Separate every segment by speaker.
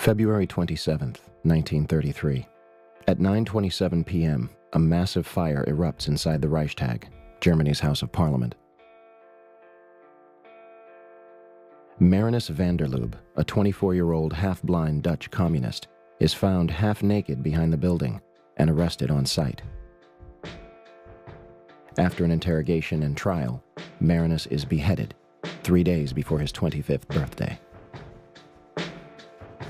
Speaker 1: February 27th, 1933. At 9:27 p.m., a massive fire erupts inside the Reichstag, Germany's House of Parliament. Marinus van der Lubbe, a 24-year-old half-blind Dutch communist, is found half-naked behind the building and arrested on sight. After an interrogation and trial, Marinus is beheaded 3 days before his 25th birthday.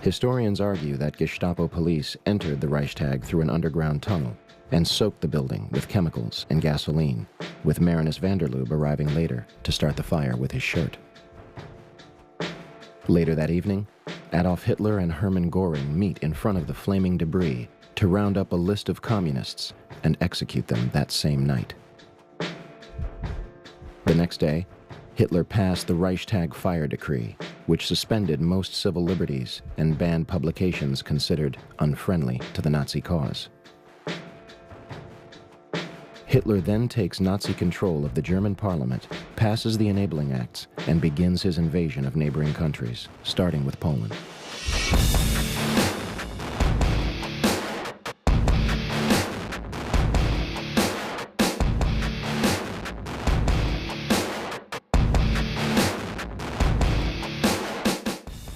Speaker 1: Historians argue that Gestapo police entered the Reichstag through an underground tunnel and soaked the building with chemicals and gasoline, with Marinus van der Lubbe arriving later to start the fire with his shirt. Later that evening, Adolf Hitler and Hermann Göring meet in front of the flaming debris to round up a list of communists and execute them that same night. The next day, Hitler passed the Reichstag fire decree, which suspended most civil liberties and banned publications considered unfriendly to the Nazi cause. Hitler then takes Nazi control of the German parliament, passes the enabling acts, and begins his invasion of neighboring countries, starting with Poland.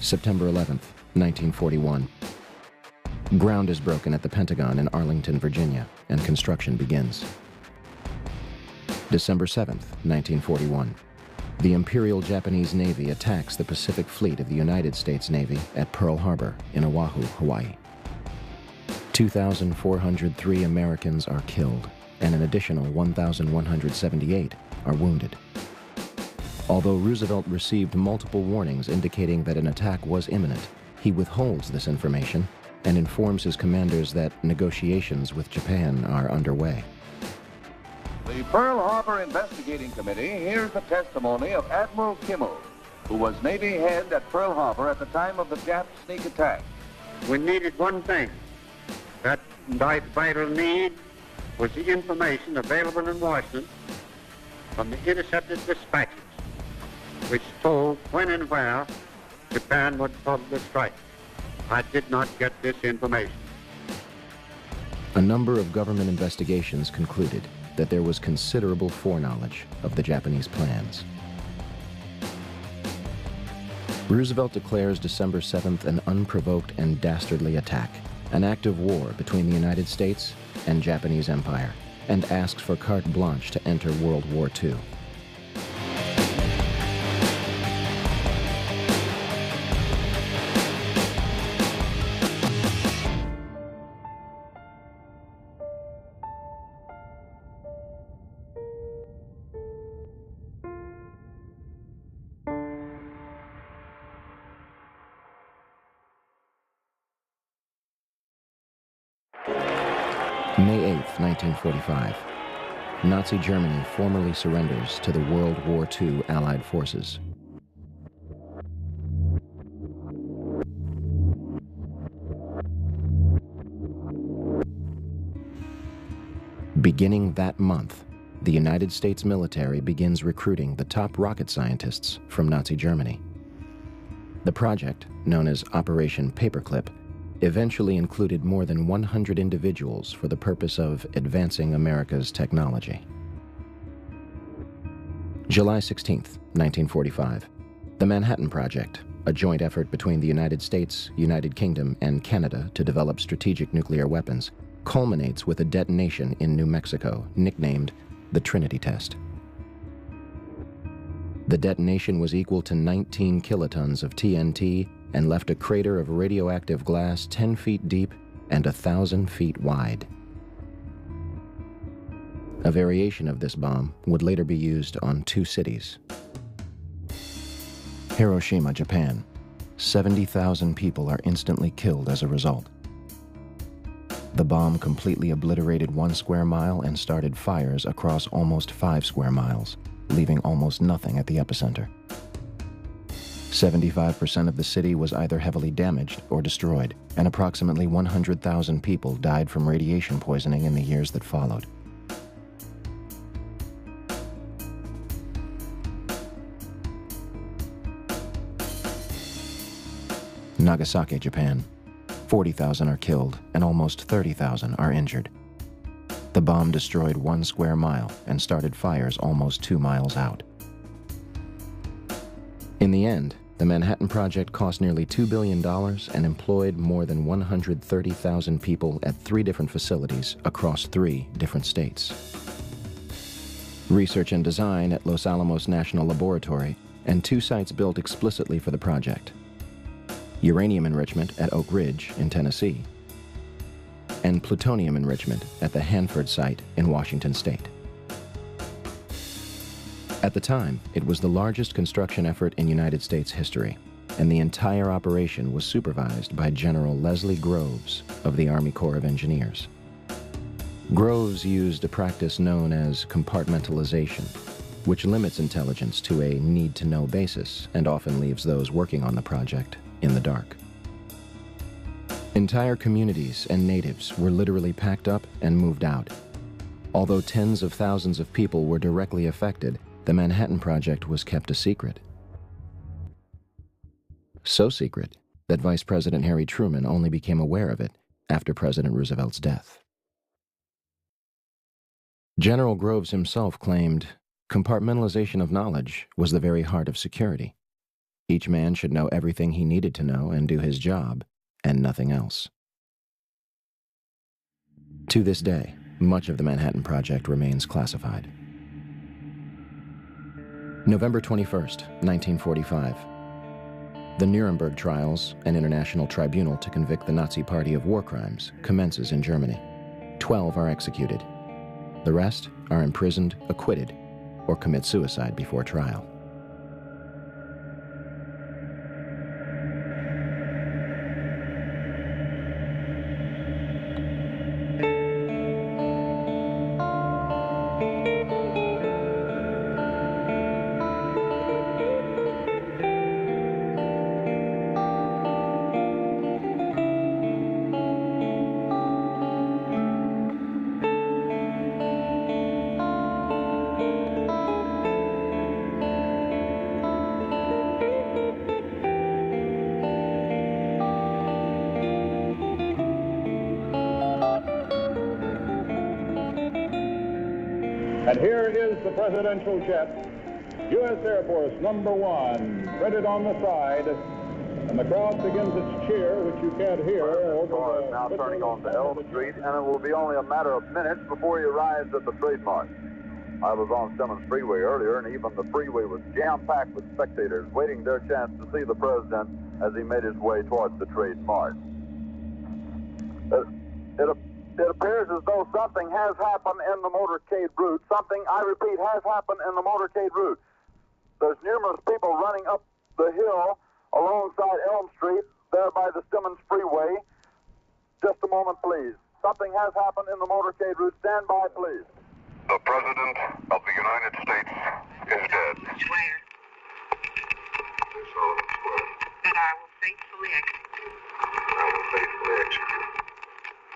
Speaker 1: September 11th, 1941. Ground is broken at the Pentagon in Arlington, Virginia, and construction begins. December 7th, 1941. The Imperial Japanese Navy attacks the Pacific Fleet of the United States Navy at Pearl Harbor in Oahu, Hawaii. 2,403 Americans are killed, and an additional 1,178 are wounded. Although Roosevelt received multiple warnings indicating that an attack was imminent, he withholds this information and informs his commanders that negotiations with Japan are underway.
Speaker 2: The Pearl Harbor Investigating Committee hears the testimony of Admiral Kimmel, who was Navy head at Pearl Harbor at the time of the Jap sneak attack.
Speaker 3: We needed one thing. That vital need was the information available in Washington from the intercepted dispatches, which told when and where Japan would probably strike. I did not get this information.
Speaker 1: A number of government investigations concluded that there was considerable foreknowledge of the Japanese plans. Roosevelt declares December 7th an unprovoked and dastardly attack, an act of war between the United States and Japanese Empire, and asks for carte blanche to enter World War II. May 8th, 1945. Nazi Germany formally surrenders to the World War II Allied forces. Beginning that month, the United States military begins recruiting the top rocket scientists from Nazi Germany. The project, known as Operation Paperclip, eventually included more than 100 individuals for the purpose of advancing America's technology. July 16th, 1945. The Manhattan Project, a joint effort between the United States, United Kingdom, and Canada to develop strategic nuclear weapons, culminates with a detonation in New Mexico, nicknamed the Trinity Test. The detonation was equal to 19 kilotons of TNT and left a crater of radioactive glass 10 feet deep and 1,000 feet wide. A variation of this bomb would later be used on 2 cities. Hiroshima, Japan. 70,000 people are instantly killed as a result. The bomb completely obliterated 1 square mile and started fires across almost 5 square miles, leaving almost nothing at the epicenter. 75% of the city was either heavily damaged or destroyed, and approximately 100,000 people died from radiation poisoning in the years that followed. Nagasaki, Japan. 40,000 are killed and almost 30,000 are injured. The bomb destroyed 1 square mile and started fires almost 2 miles out. In the end, the Manhattan Project cost nearly $2 billion and employed more than 130,000 people at 3 different facilities across 3 different states. Research and design at Los Alamos National Laboratory and 2 sites built explicitly for the project. Uranium enrichment at Oak Ridge in Tennessee, and plutonium enrichment at the Hanford site in Washington State. At the time, it was the largest construction effort in United States history, and the entire operation was supervised by General Leslie Groves of the Army Corps of Engineers. Groves used a practice known as compartmentalization, which limits intelligence to a need-to-know basis and often leaves those working on the project in the dark. Entire communities and natives were literally packed up and moved out. Although tens of thousands of people were directly affected, the Manhattan Project was kept a secret. So secret that Vice President Harry Truman only became aware of it after President Roosevelt's death. General Groves himself claimed, "Compartmentalization of knowledge was the very heart of security. Each man should know everything he needed to know and do his job, and nothing else." To this day, much of the Manhattan Project remains classified. November 21st, 1945. The Nuremberg trials, an international tribunal to convict the Nazi Party of war crimes, commences in Germany. 12 are executed. The rest are imprisoned, acquitted, or commit suicide before trial.
Speaker 4: And here is the presidential jet, U.S. Air Force number 1, printed on the side, and the crowd begins its cheer, which you can't hear.
Speaker 5: The car is now turning onto Elm Street, and it will be only a matter of minutes before he arrives at the trademark. I was on Simmons Freeway earlier, and even the freeway was jam-packed with spectators waiting their chance to see the president as he made his way towards the trademark. It appears as though something has happened in the motorcade route. Something, I repeat, has happened in the motorcade route. There's numerous people running up the hill alongside Elm Street, there by the Simmons Freeway. Just a moment, please. Something has happened in the motorcade route. Stand by, please.
Speaker 6: The President of the United States is dead.
Speaker 7: Swear that I will faithfully execute
Speaker 6: I will faithfully execute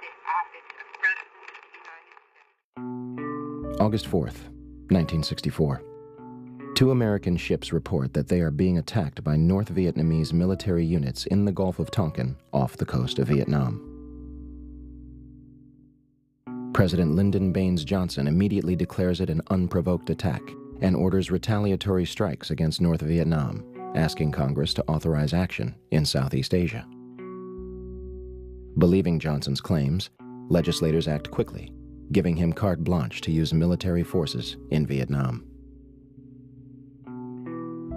Speaker 7: the office of President of the United States.
Speaker 1: August 4th, 1964. 2 American ships report that they are being attacked by North Vietnamese military units in the Gulf of Tonkin off the coast of Vietnam. President Lyndon Baines Johnson immediately declares it an unprovoked attack and orders retaliatory strikes against North Vietnam, asking Congress to authorize action in Southeast Asia. Believing Johnson's claims, legislators act quickly, giving him carte blanche to use military forces in Vietnam.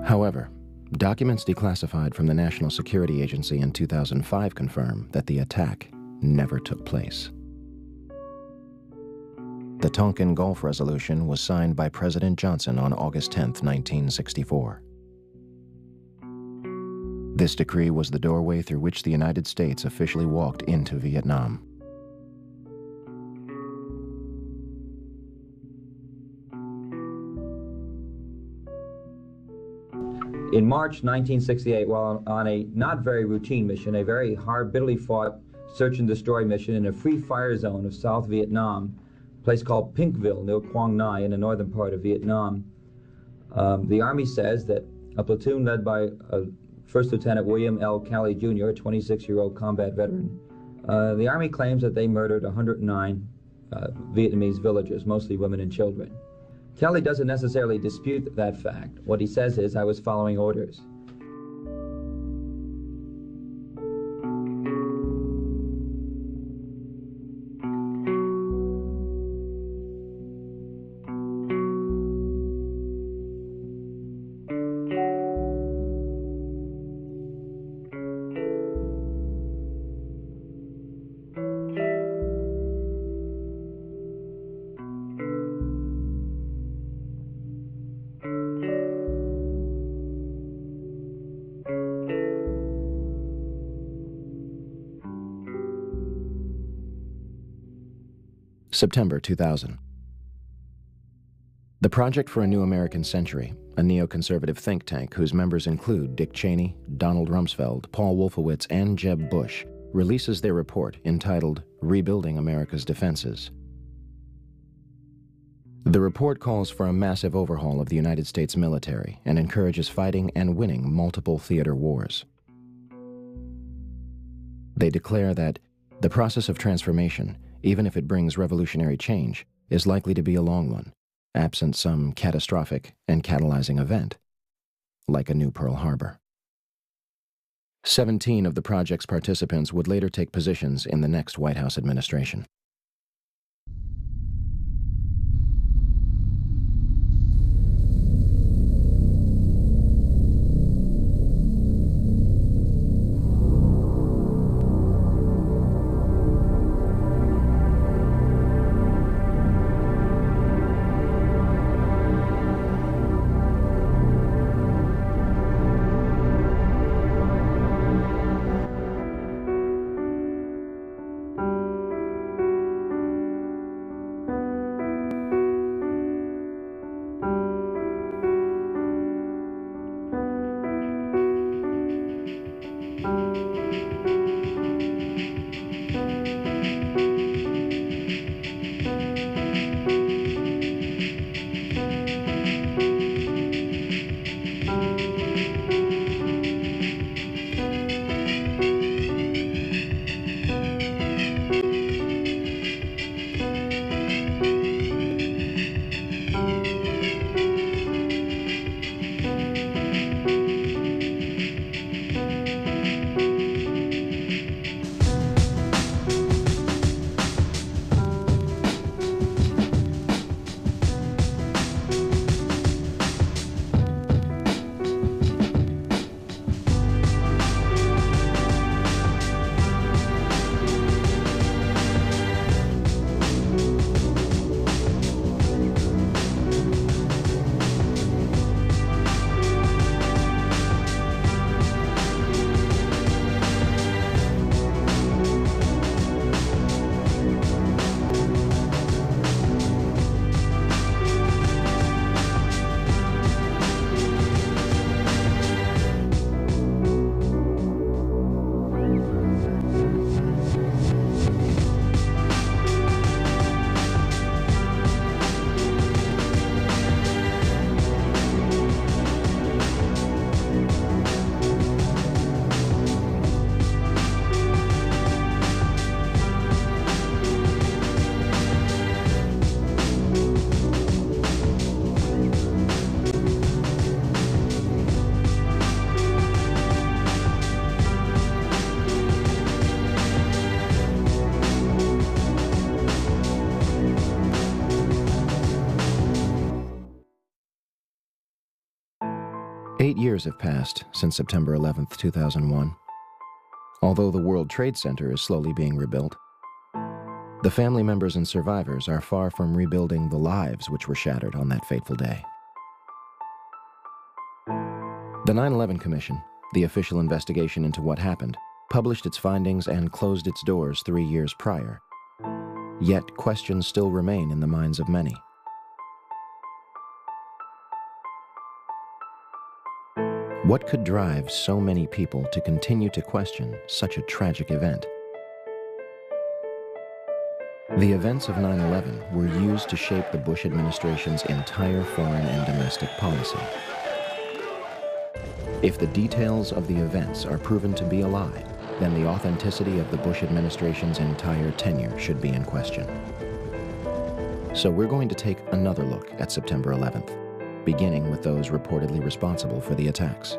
Speaker 1: However, documents declassified from the National Security Agency in 2005 confirm that the attack never took place. The Tonkin Gulf Resolution was signed by President Johnson on August 10, 1964. This decree was the doorway through which the United States officially walked into Vietnam.
Speaker 8: In March 1968, while on a not very routine mission, a very hard, bitterly fought search and destroy mission in a free fire zone of South Vietnam, a place called Pinkville near Quang Ngai in the northern part of Vietnam, the Army says that a platoon led by a First Lieutenant William L. Calley Jr., a 26-year-old combat veteran. The Army claims that they murdered 109 Vietnamese villagers, mostly women and children. Calley doesn't necessarily dispute that fact. What he says is, I was following orders.
Speaker 1: September 2000. The Project for a New American Century, a neoconservative think tank whose members include Dick Cheney, Donald Rumsfeld, Paul Wolfowitz, and Jeb Bush, releases their report entitled Rebuilding America's Defenses. The report calls for a massive overhaul of the United States military and encourages fighting and winning multiple theater wars. They declare that the process of transformation, even if it brings revolutionary change, is likely to be a long one, absent some catastrophic and catalyzing event, like a new Pearl Harbor. 17 of the project's participants would later take positions in the next White House administration. Eight years have passed since September 11th, 2001. Although the World Trade Center is slowly being rebuilt, the family members and survivors are far from rebuilding the lives which were shattered on that fateful day. The 9/11 Commission, the official investigation into what happened, published its findings and closed its doors 3 years prior. Yet questions still remain in the minds of many. What could drive so many people to continue to question such a tragic event? The events of 9/11 were used to shape the Bush administration's entire foreign and domestic policy. If the details of the events are proven to be a lie, then the authenticity of the Bush administration's entire tenure should be in question. So we're going to take another look at September 11th, beginning with those reportedly responsible for the attacks.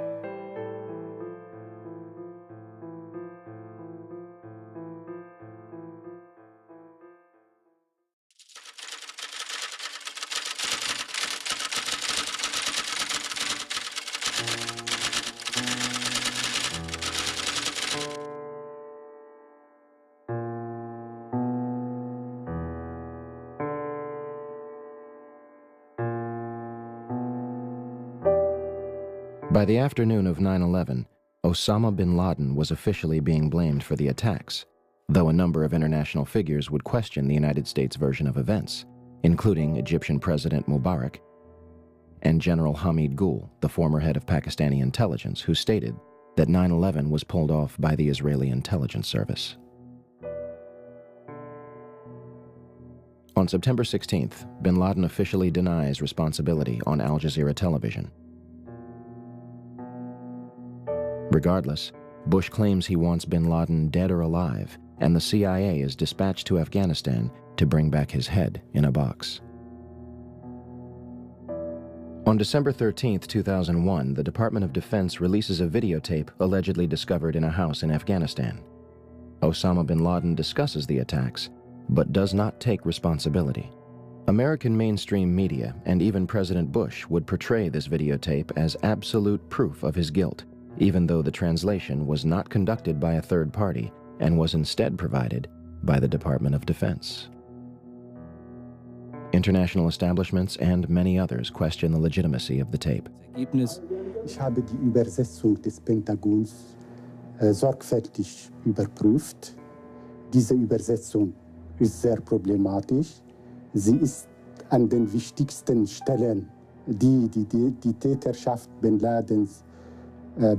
Speaker 1: By the afternoon of 9/11, Osama bin Laden was officially being blamed for the attacks, though a number of international figures would question the United States version of events, including Egyptian President Mubarak and General Hamid Gul, the former head of Pakistani intelligence, who stated that 9/11 was pulled off by the Israeli intelligence service. On September 16th, bin Laden officially denies responsibility on Al Jazeera television. Regardless, Bush claims he wants bin Laden dead or alive, and the CIA is dispatched to Afghanistan to bring back his head in a box. On December 13, 2001, the Department of Defense releases a videotape allegedly discovered in a house in Afghanistan. Osama bin Laden discusses the attacks, but does not take responsibility. American mainstream media and even President Bush would portray this videotape as absolute proof of his guilt, even though the translation was not conducted by a third party and was instead provided by the Department of Defense. International establishments and many others question the legitimacy of the tape.
Speaker 9: Ich habe die Übersetzung des Pentagons sorgfältig überprüft. Diese Übersetzung ist sehr problematisch. Sie ist an den wichtigsten Stellen, die Täterschaft bin Ladens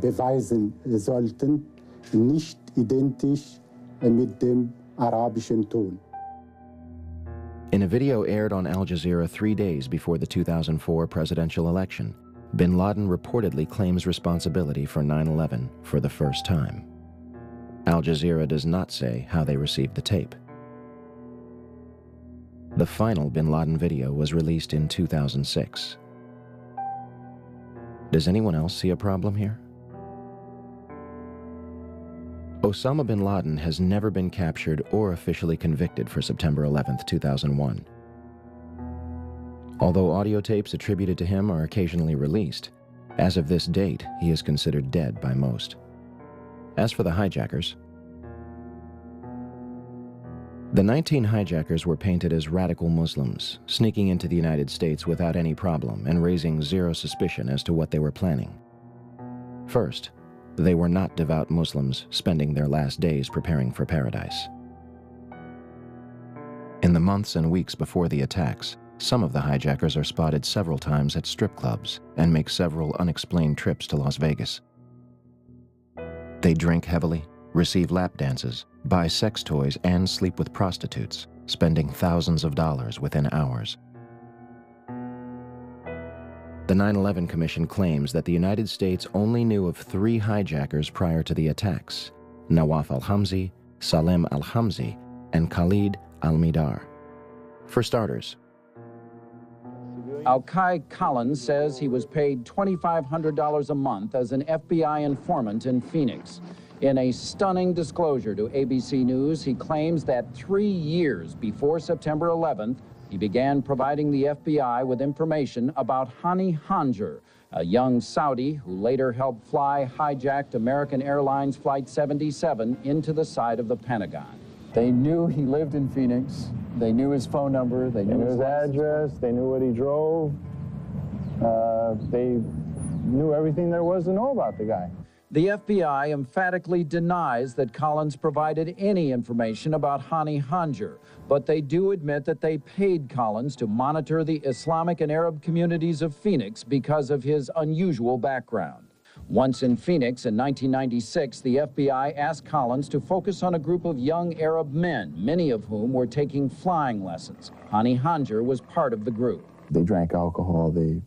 Speaker 9: beweisen sollten, nicht identisch mit dem arabischen Ton.
Speaker 1: In a video aired on Al Jazeera 3 days before the 2004 presidential election, bin Laden reportedly claims responsibility for 9/11 for the first time. Al Jazeera does not say how they received the tape. The final bin Laden video was released in 2006. Does anyone else see a problem here? Osama bin Laden has never been captured or officially convicted for September 11, 2001. Although audio tapes attributed to him are occasionally released, as of this date, he is considered dead by most. As for the hijackers, the 19 hijackers were painted as radical Muslims, sneaking into the United States without any problem and raising zero suspicion as to what they were planning. First, they were not devout Muslims spending their last days preparing for paradise. In the months and weeks before the attacks, some of the hijackers are spotted several times at strip clubs and make several unexplained trips to Las Vegas. They drink heavily, receive lap dances, buy sex toys, and sleep with prostitutes, spending thousands of dollars within hours. The 9/11 Commission claims that the United States only knew of 3 hijackers prior to the attacks: Nawaf al-Hamzi, Salem al-Hamzi, and Khalid al-Midar. For starters,
Speaker 10: Al-Kai Collins says he was paid $2,500 a month as an FBI informant in Phoenix. In a stunning disclosure to ABC News, he claims that 3 years before September 11th, he began providing the FBI with information about Hani Hanjar, a young Saudi who later helped fly hijacked American Airlines Flight 77 into the side of the Pentagon.
Speaker 11: They knew he lived in Phoenix. They knew his phone number. They knew his address. They knew what he drove. They knew everything there was to know about the guy.
Speaker 10: The FBI emphatically denies that Collins provided any information about Hani Hanjar, but they do admit that they paid Collins to monitor the Islamic and Arab communities of Phoenix because of his unusual background. Once in Phoenix in 1996, the FBI asked Collins to focus on a group of young Arab men, many of whom were taking flying lessons. Hani Hanjar was part of the group.
Speaker 11: They drank alcohol. They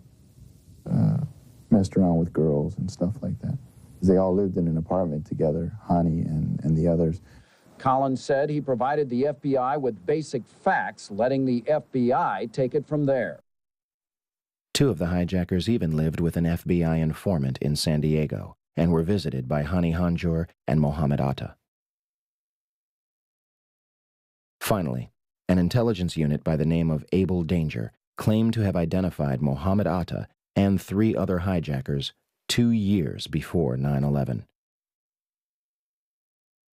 Speaker 11: messed around with girls and stuff like that. They all lived in an apartment together, Hani and the others.
Speaker 10: Collins said he provided the FBI with basic facts, letting the FBI take it from there.
Speaker 1: 2 of the hijackers even lived with an FBI informant in San Diego and were visited by Hani Hanjour and Mohammed Atta. Finally, an intelligence unit by the name of Able Danger claimed to have identified Mohammed Atta and 3 other hijackers 2 years before 9/11.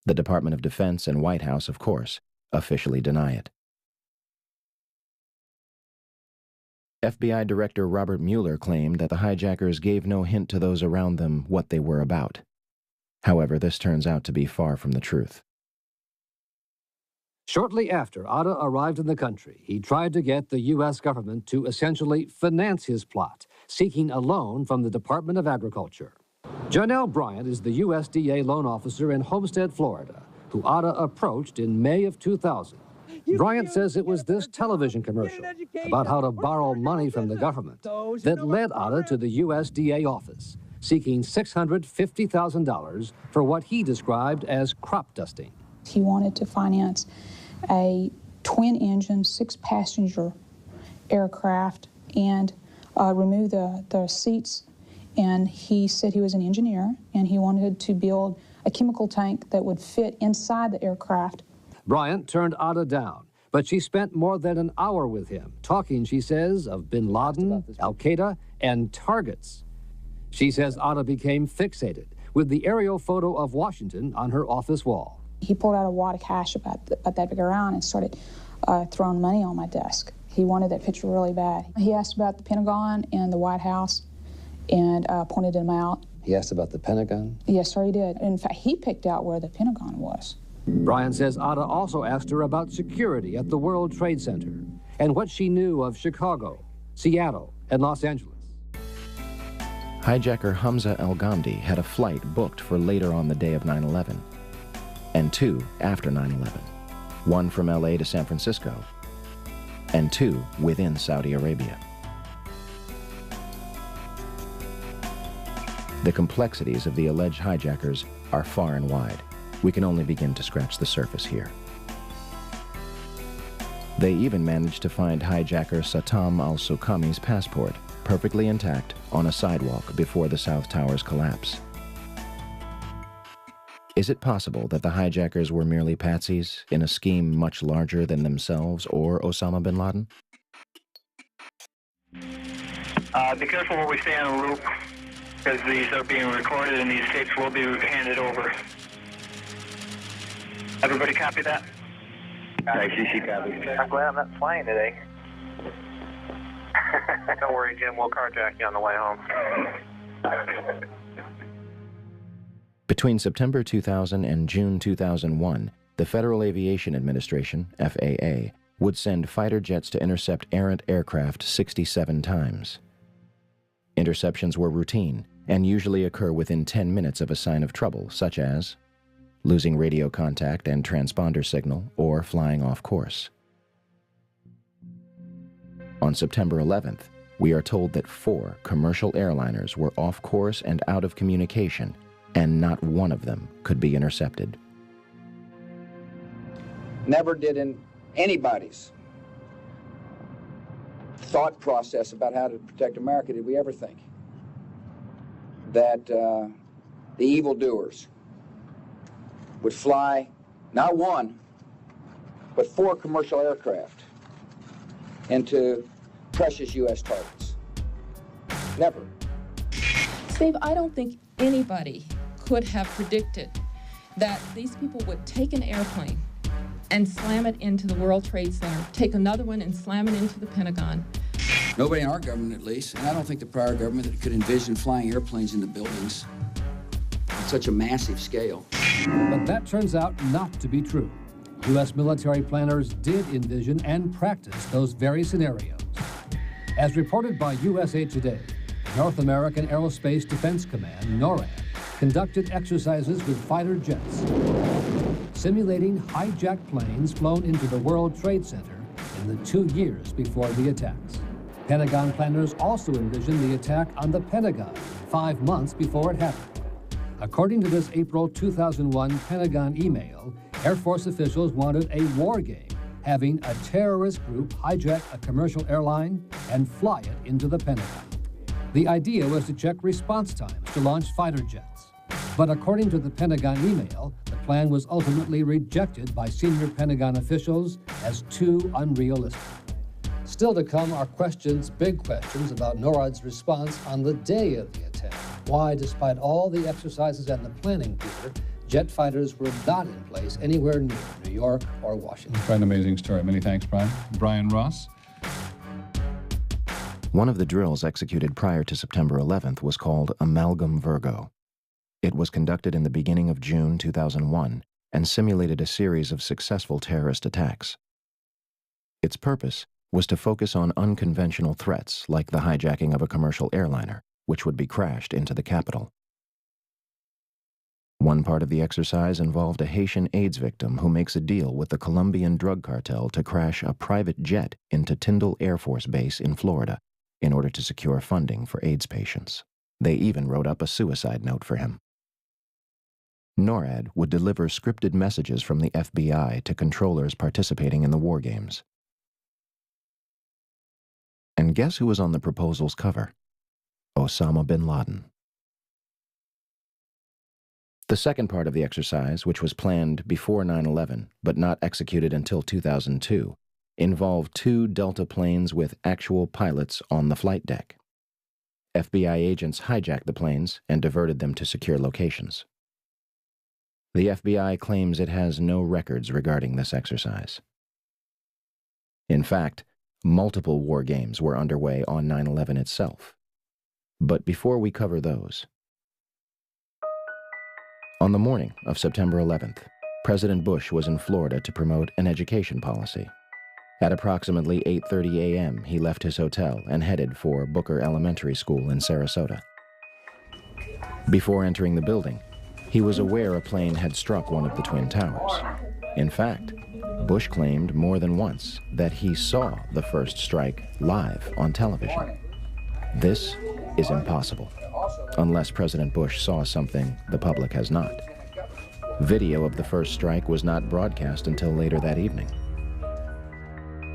Speaker 1: The Department of Defense and White House, of course, officially deny it. FBI Director Robert Mueller claimed that the hijackers gave no hint to those around them what they were about. However, this turns out to be far from the truth.
Speaker 12: Shortly after Atta arrived in the country, he tried to get the U.S. government to essentially finance his plot, seeking a loan from the Department of Agriculture. Janelle Bryant is the USDA loan officer in Homestead, Florida, who Atta approached in May of 2000. Bryant says it was this television commercial about how to borrow money from the government that led Atta to the USDA office, seeking $650,000 for what he described as crop dusting.
Speaker 13: He wanted to finance a twin-engine, 6-passenger aircraft and remove the seats. And he said he was an engineer, and he wanted to build a chemical tank that would fit inside the aircraft.
Speaker 12: Bryant turned Atta down, but she spent more than an hour with him, talking, she says, of bin Laden, Al-Qaeda, and targets. She says Atta became fixated with the aerial photo of Washington on her office wall.
Speaker 13: He pulled out a wad of cash about that big around and started throwing money on my desk. He wanted that picture really bad. He asked about the Pentagon and the White House and pointed them out.
Speaker 14: He asked about the Pentagon?
Speaker 13: Yes, sir, he did. In fact, he picked out where the Pentagon was.
Speaker 12: Bryant says Atta also asked her about security at the World Trade Center and what she knew of Chicago, Seattle, and Los Angeles.
Speaker 1: Hijacker Hamza El-Ghamdi had a flight booked for later on the day of 9/11, and 2 after 9/11, 1 from LA to San Francisco, and 2 within Saudi Arabia. The complexities of the alleged hijackers are far and wide. We can only begin to scratch the surface here. They even managed to find hijacker Satam al-Sukami's passport, perfectly intact, on a sidewalk before the South Tower's collapse. Is it possible that the hijackers were merely patsies in a scheme much larger than themselves or Osama bin Laden?
Speaker 15: Be careful where we stay on a loop, because these are being recorded and these tapes will be handed over. Everybody copy that?
Speaker 16: ICC copy. I'm glad I'm not flying today. Don't worry, Jim. We'll carjack you on the way home.
Speaker 1: Between September 2000 and June 2001, the Federal Aviation Administration, FAA, would send fighter jets to intercept errant aircraft 67 times. Interceptions were routine and usually occur within 10 minutes of a sign of trouble, such as losing radio contact and transponder signal or flying off course. On September 11th, we are told that 4 commercial airliners were off course and out of communication, and not one of them could be intercepted.
Speaker 17: Never did in anybody's thought process about how to protect America did we ever think that the evildoers would fly not 1, but 4 commercial aircraft into precious U.S. targets. Never.
Speaker 18: Steve, I don't think anybody could have predicted that these people would take an airplane and slam it into the World Trade Center, take another one and slam it into the Pentagon.
Speaker 17: Nobody in our government, at least, and I don't think the prior government could envision flying airplanes into buildings on such a massive scale.
Speaker 12: But that turns out not to be true. U.S. military planners did envision and practice those very scenarios. As reported by USA Today, North American Aerospace Defense Command, NORAD, conducted exercises with fighter jets, simulating hijacked planes flown into the World Trade Center in the 2 years before the attacks. Pentagon planners also envisioned the attack on the Pentagon 5 months before it happened. According to this April 2001 Pentagon email, Air Force officials wanted a war game, having a terrorist group hijack a commercial airline and fly it into the Pentagon. The idea was to check response times to launch fighter jets. But according to the Pentagon email, the plan was ultimately rejected by senior Pentagon officials as too unrealistic. Still to come are big questions about NORAD's response on the day of the attack. Why, despite all the exercises and the planning, Peter, jet fighters were not in place anywhere near New York or Washington.
Speaker 14: Quite an amazing story. Many thanks, Brian. Brian Ross.
Speaker 1: One of the drills executed prior to September 11th was called Amalgam Virgo. It was conducted in the beginning of June 2001 and simulated a series of successful terrorist attacks. Its purpose was to focus on unconventional threats like the hijacking of a commercial airliner, which would be crashed into the capital. One part of the exercise involved a Haitian AIDS victim who makes a deal with the Colombian drug cartel to crash a private jet into Tyndall Air Force Base in Florida in order to secure funding for AIDS patients. They even wrote up a suicide note for him. NORAD would deliver scripted messages from the FBI to controllers participating in the war games. And guess who was on the proposal's cover? Osama bin Laden. The second part of the exercise, which was planned before 9/11 but not executed until 2002, involved 2 Delta planes with actual pilots on the flight deck. FBI agents hijacked the planes and diverted them to secure locations. The FBI claims it has no records regarding this exercise. In fact, multiple war games were underway on 9/11 itself. But before we cover those, on the morning of September 11th, President Bush was in Florida to promote an education policy. At approximately 8:30 a.m., he left his hotel and headed for Booker Elementary School in Sarasota. Before entering the building, he was aware a plane had struck one of the Twin Towers. In fact, Bush claimed more than once that he saw the first strike live on television. This is impossible, unless President Bush saw something the public has not. Video of the first strike was not broadcast until later that evening.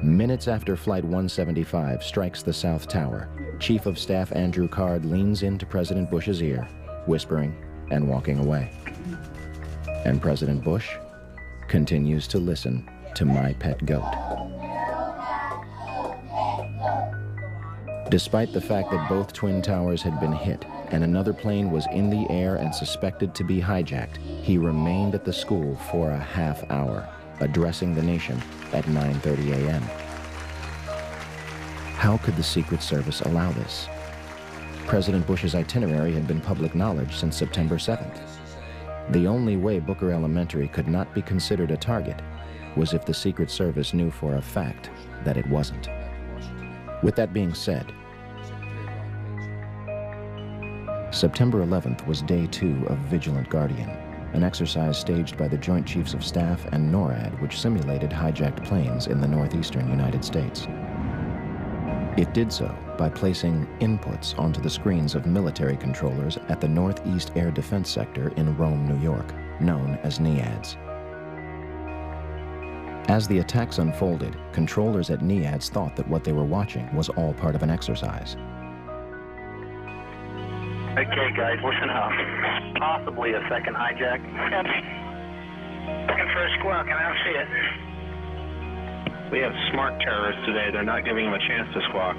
Speaker 1: Minutes after Flight 175 strikes the South Tower, Chief of Staff Andrew Card leans into President Bush's ear, whispering and walking away. And President Bush continues to listen to My Pet Goat. Despite the fact that both Twin Towers had been hit and another plane was in the air and suspected to be hijacked, he remained at the school for a half hour, addressing the nation at 9:30 a.m. How could the Secret Service allow this? President Bush's itinerary had been public knowledge since September 7th. The only way Booker Elementary could not be considered a target was if the Secret Service knew for a fact that it wasn't. With that being said, September 11th was day 2 of Vigilant Guardian, an exercise staged by the Joint Chiefs of Staff and NORAD, which simulated hijacked planes in the northeastern United States. It did so by placing inputs onto the screens of military controllers at the Northeast Air Defense Sector in Rome, New York, known as NEADS. As the attacks unfolded, controllers at NEADS thought that what they were watching was all part of an exercise.
Speaker 15: Okay, guys, listen up. Possibly a second hijack. Yep. Looking for a squawk, and I don't see it.
Speaker 16: We have smart terrorists today. They're not giving them a chance to squawk.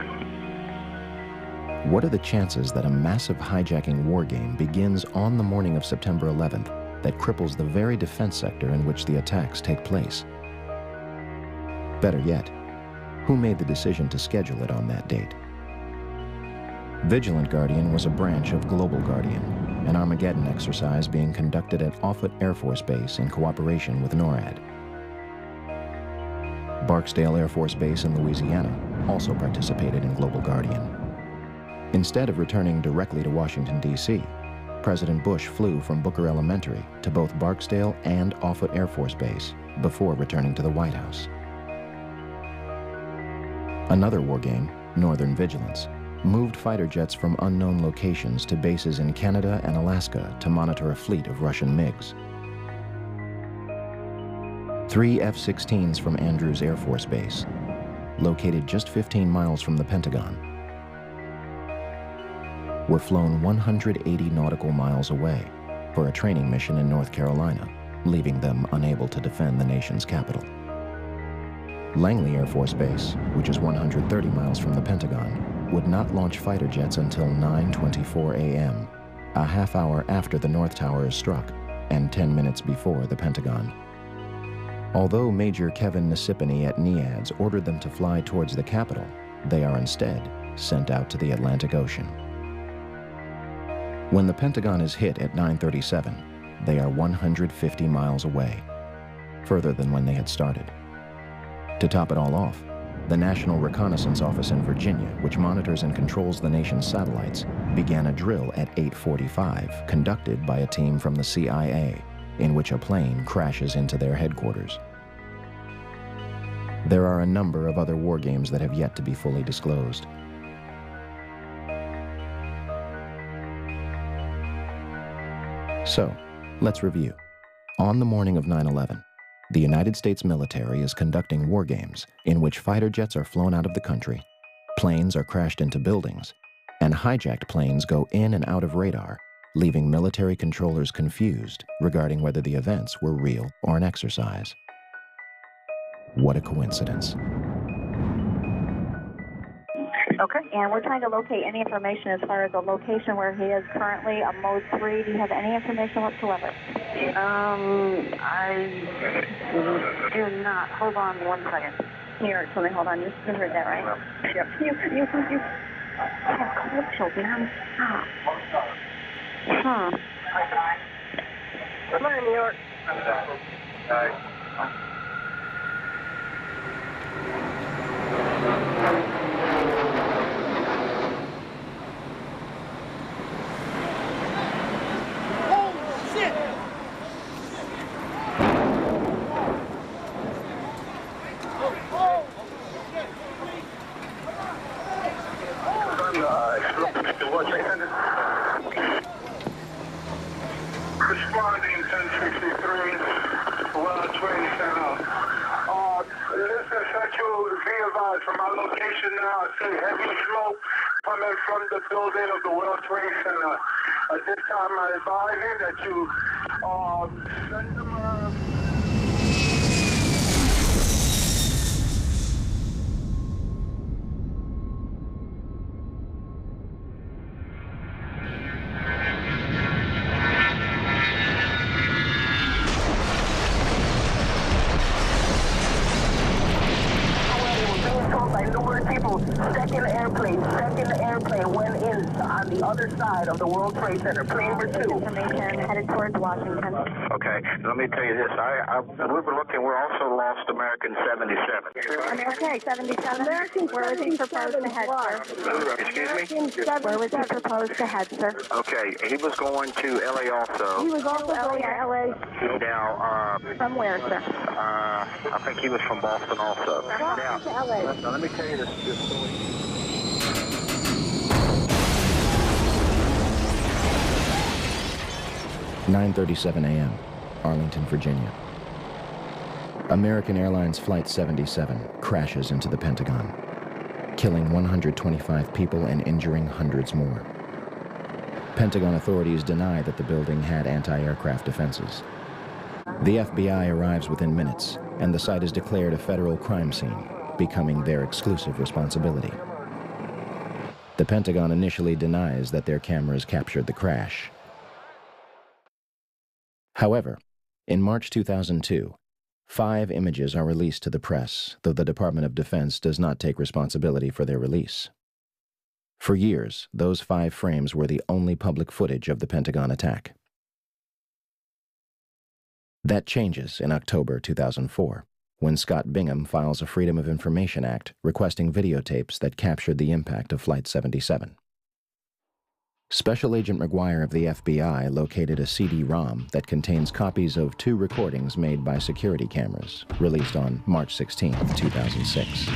Speaker 1: What are the chances that a massive hijacking war game begins on the morning of September 11th that cripples the very defense sector in which the attacks take place? Better yet, who made the decision to schedule it on that date? Vigilant Guardian was a branch of Global Guardian, an Armageddon exercise being conducted at Offutt Air Force Base in cooperation with NORAD. Barksdale Air Force Base in Louisiana also participated in Global Guardian. Instead of returning directly to Washington, D.C., President Bush flew from Booker Elementary to both Barksdale and Offutt Air Force Base before returning to the White House. Another war game Northern Vigilance, moved fighter jets from unknown locations to bases in Canada and Alaska to monitor a fleet of Russian MiGs. 3 F-16s from Andrews Air Force Base, located just 15 miles from the Pentagon, were flown 180 nautical miles away for a training mission in North Carolina, leaving them unable to defend the nation's capital. Langley Air Force Base, which is 130 miles from the Pentagon, would not launch fighter jets until 9:24 a.m., a half hour after the North Tower is struck and 10 minutes before the Pentagon. Although Major Kevin Nisipany at NEADS ordered them to fly towards the capital, they are instead sent out to the Atlantic Ocean. When the Pentagon is hit at 9:37, they are 150 miles away, further than when they had started. To top it all off, the National Reconnaissance Office in Virginia, which monitors and controls the nation's satellites, began a drill at 8:45, conducted by a team from the CIA, in which a plane crashes into their headquarters. There are a number of other war games that have yet to be fully disclosed. So, let's review. On the morning of 9/11, the United States military is conducting war games in which fighter jets are flown out of the country, planes are crashed into buildings, and hijacked planes go in and out of radar, leaving military controllers confused regarding whether the events were real or an exercise. What a coincidence.
Speaker 19: Okay, and we're trying to locate any information as far as the location where he is currently, a Mode 3. Do you have any information whatsoever?
Speaker 20: I do not. Hold on one second.
Speaker 19: Here, something, hold on. You heard that, right?
Speaker 20: Yep.
Speaker 19: You have cold children non-stop. Huh.
Speaker 20: Come on, New York.
Speaker 6: Responding 1063, World Trade Center. Listen, Central, be advised from our location now, I see heavy smoke coming from the building of the World Trade Center. At this time, I advise you that you send them a...
Speaker 20: people stuck in the airplane went in on the other side of the World Trade Center. Plane number 2.
Speaker 19: Information headed towards Washington.
Speaker 16: Okay, let me tell you this. We were looking, we also lost American 77.
Speaker 19: Okay, 77. Where was he proposed to head, sir?
Speaker 16: Excuse me?
Speaker 19: Where was he proposed to head, sir?
Speaker 16: Okay, he was going to L.A. also.
Speaker 19: He was also going to L.A.
Speaker 16: Now,
Speaker 19: from where, sir?
Speaker 16: I think he was from Boston also.
Speaker 19: Now, to L.A.
Speaker 16: Now, let me tell you this story.
Speaker 1: 9:37 a.m., Arlington, Virginia. American Airlines Flight 77 crashes into the Pentagon, killing 125 people and injuring hundreds more. Pentagon authorities deny that the building had anti-aircraft defenses. The FBI arrives within minutes, and the site is declared a federal crime scene, becoming their exclusive responsibility. The Pentagon initially denies that their cameras captured the crash. However, in March 2002, 5 images are released to the press, though the Department of Defense does not take responsibility for their release. For years, those 5 frames were the only public footage of the Pentagon attack. That changes in October 2004, when Scott Bingham files a Freedom of Information Act requesting videotapes that captured the impact of Flight 77. Special Agent McGuire of the FBI located a CD-ROM that contains copies of 2 recordings made by security cameras, released on March 16, 2006.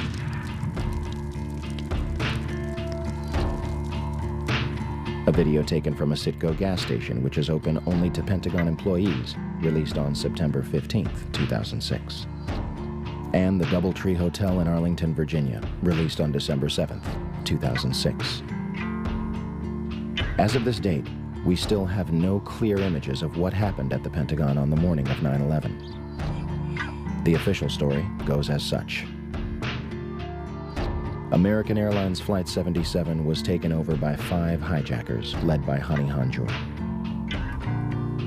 Speaker 1: A video taken from a Citgo gas station, which is open only to Pentagon employees, released on September 15th, 2006. And the Doubletree Hotel in Arlington, Virginia, released on December 7th, 2006. As of this date, we still have no clear images of what happened at the Pentagon on the morning of 9/11. The official story goes as such. American Airlines Flight 77 was taken over by 5 hijackers led by Hani Hanjour.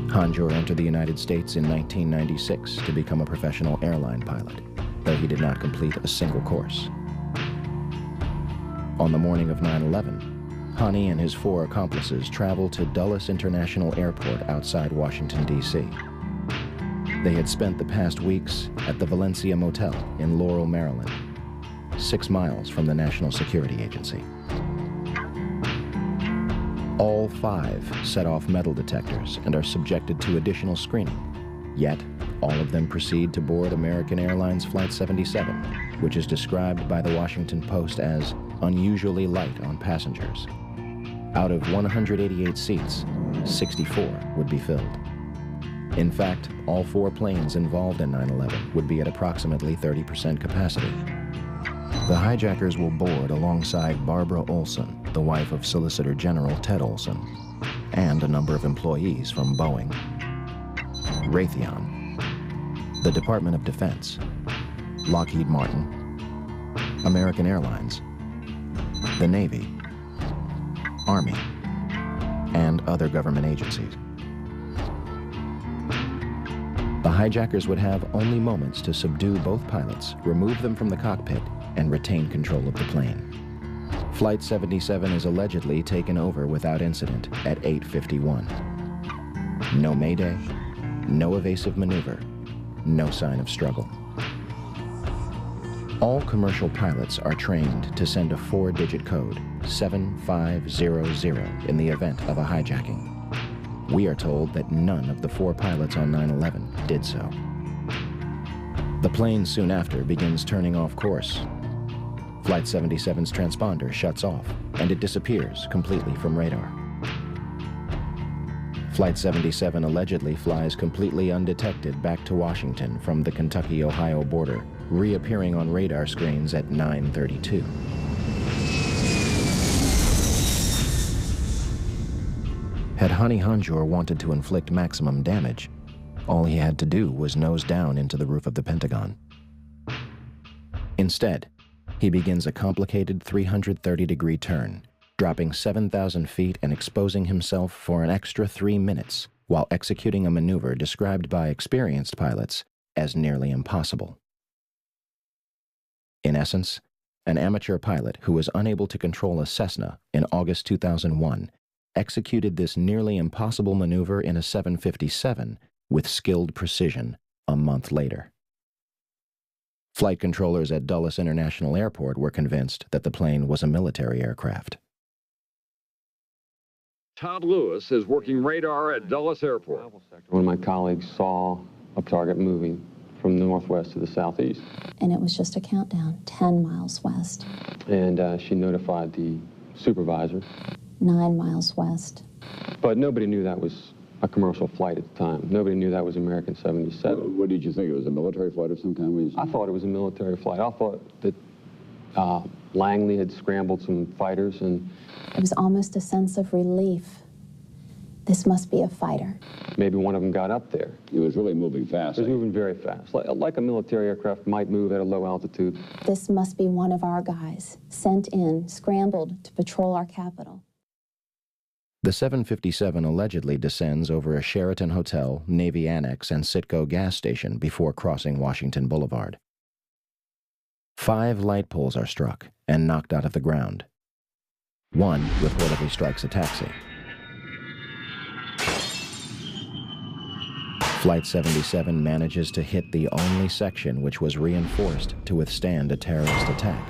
Speaker 1: Hanjour entered the United States in 1996 to become a professional airline pilot, though he did not complete a single course. On the morning of 9/11, Hani and his 4 accomplices traveled to Dulles International Airport outside Washington, D.C. They had spent the past weeks at the Valencia Motel in Laurel, Maryland, 6 miles from the National Security Agency. All 5 set off metal detectors and are subjected to additional screening. Yet, all of them proceed to board American Airlines Flight 77, which is described by the Washington Post as unusually light on passengers. Out of 188 seats, 64 would be filled. In fact, all 4 planes involved in 9/11 would be at approximately 30% capacity. The hijackers will board alongside Barbara Olson, the wife of Solicitor General Ted Olson, and a number of employees from Boeing, Raytheon, the Department of Defense, Lockheed Martin, American Airlines, the Navy, Army, and other government agencies. The hijackers would have only moments to subdue both pilots, remove them from the cockpit, and retain control of the plane. Flight 77 is allegedly taken over without incident at 8:51. No mayday, no evasive maneuver, no sign of struggle. All commercial pilots are trained to send a 4-digit code, 7500, in the event of a hijacking. We are told that none of the 4 pilots on 9/11 did so. The plane soon after begins turning off course. Flight 77's transponder shuts off, and it disappears completely from radar. Flight 77 allegedly flies completely undetected back to Washington from the Kentucky-Ohio border, reappearing on radar screens at 9:32. Had Hani Hanjour wanted to inflict maximum damage, all he had to do was nose down into the roof of the Pentagon. Instead, he begins a complicated 330-degree turn, dropping 7,000 feet and exposing himself for an extra 3 minutes while executing a maneuver described by experienced pilots as nearly impossible. In essence, an amateur pilot who was unable to control a Cessna in August 2001 executed this nearly impossible maneuver in a 757 with skilled precision a month later. Flight controllers at Dulles International Airport were convinced that the plane was a military aircraft.
Speaker 21: Todd Lewis is working radar at Dulles Airport.
Speaker 22: One of my colleagues saw a target moving from the northwest to the southeast.
Speaker 23: And it was just a countdown, 10 miles west.
Speaker 22: And she notified the supervisor.
Speaker 23: 9 miles west.
Speaker 22: But nobody knew that was a commercial flight at the time. Nobody knew that was American 77.
Speaker 24: What did you think? It was a military flight of some kind?
Speaker 22: I thought it was a military flight. I thought that Langley had scrambled some fighters, and
Speaker 23: it was almost a sense of relief. This must be a fighter.
Speaker 22: Maybe one of them got up there.
Speaker 24: It was really moving fast.
Speaker 22: It was moving very fast, like a military aircraft might move at a low altitude.
Speaker 23: This must be one of our guys, sent in, scrambled to patrol our capital.
Speaker 1: The 757 allegedly descends over a Sheraton Hotel, Navy Annex, and Citgo gas station before crossing Washington Boulevard. 5 light poles are struck and knocked out of the ground. One reportedly strikes a taxi. Flight 77 manages to hit the only section which was reinforced to withstand a terrorist attack.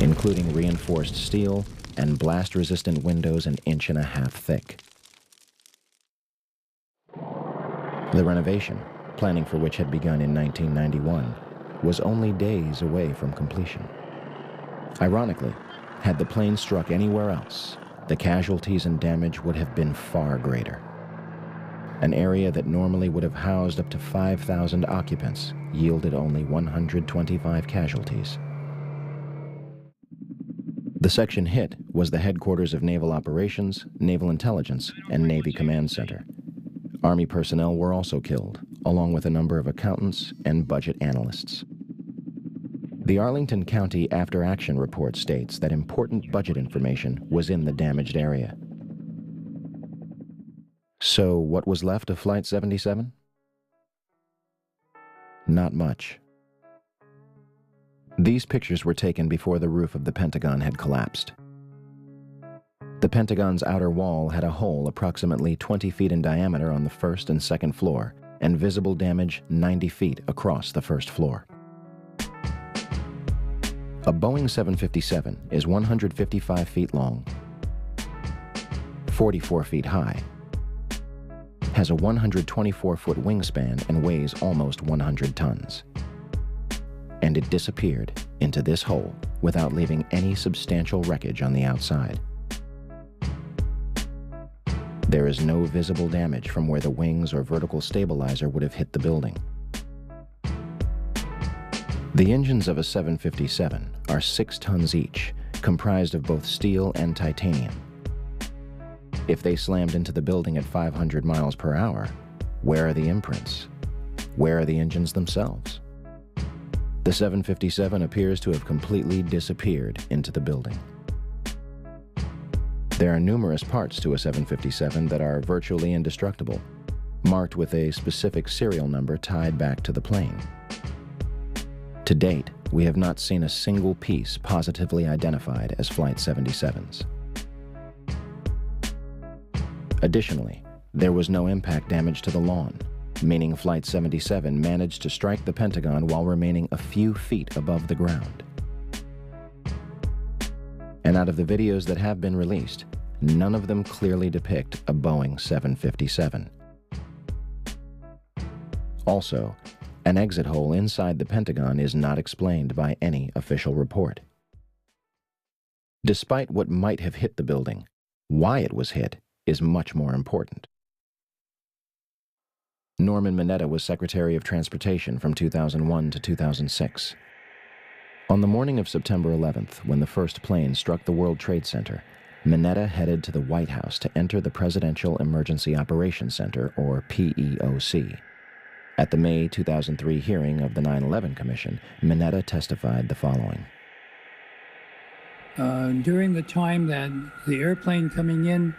Speaker 1: Including reinforced steel and blast-resistant windows an 1.5 inches thick. The renovation, planning for which had begun in 1991, was only days away from completion. Ironically, had the plane struck anywhere else, the casualties and damage would have been far greater. An area that normally would have housed up to 5,000 occupants yielded only 125 casualties. The section hit was the headquarters of Naval Operations, Naval Intelligence, and Navy Command Center. Army personnel were also killed, along with a number of accountants and budget analysts. The Arlington County After Action Report states that important budget information was in the damaged area. So what was left of Flight 77? Not much. These pictures were taken before the roof of the Pentagon had collapsed. The Pentagon's outer wall had a hole approximately 20 feet in diameter on the first and second floor, and visible damage 90 feet across the first floor. A Boeing 757 is 155 feet long, 44 feet high, has a 124-foot wingspan and weighs almost 100 tons. And it disappeared into this hole without leaving any substantial wreckage on the outside. There is no visible damage from where the wings or vertical stabilizer would have hit the building. The engines of a 757 are 6 tons each, comprised of both steel and titanium. If they slammed into the building at 500 miles per hour, where are the imprints? Where are the engines themselves? The 757 appears to have completely disappeared into the building. There are numerous parts to a 757 that are virtually indestructible, marked with a specific serial number tied back to the plane. To date, we have not seen a single piece positively identified as Flight 77's. Additionally, there was no impact damage to the lawn, meaning Flight 77 managed to strike the Pentagon while remaining a few feet above the ground. And out of the videos that have been released, none of them clearly depict a Boeing 757. Also, an exit hole inside the Pentagon is not explained by any official report. Despite what might have hit the building, why it was hit is much more important. Norman Mineta was Secretary of Transportation from 2001 to 2006. On the morning of September 11th, when the first plane struck the World Trade Center, Mineta headed to the White House to enter the Presidential Emergency Operations Center, or PEOC. At the May 2003 hearing of the 9/11 Commission, Mineta testified the following.
Speaker 2: During the time that the airplane coming in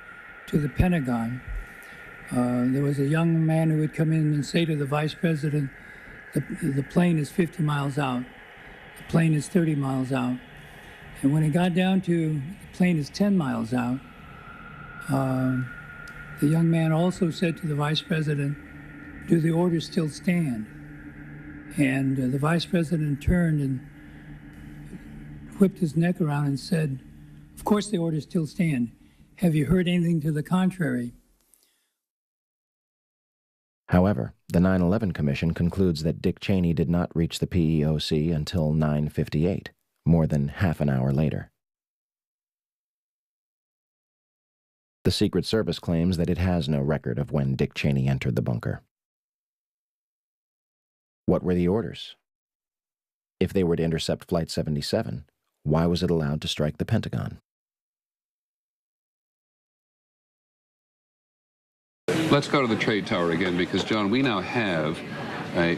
Speaker 2: to the Pentagon, there was a young man who would come in and say to the Vice President, the plane is 50 miles out, the plane is 30 miles out. And when it got down to the plane is 10 miles out, the young man also said to the Vice President, do the orders still stand? And the Vice President turned and whipped his neck around and said, of course the orders still stand. Have you heard anything to the contrary?
Speaker 1: However, the 9/11 Commission concludes that Dick Cheney did not reach the PEOC until 9:58, more than half an hour later. The Secret Service claims that it has no record of when Dick Cheney entered the bunker. What were the orders? If they were to intercept Flight 77, why was it allowed to strike the Pentagon?
Speaker 21: Let's go to the trade tower again, because, John, we now have a...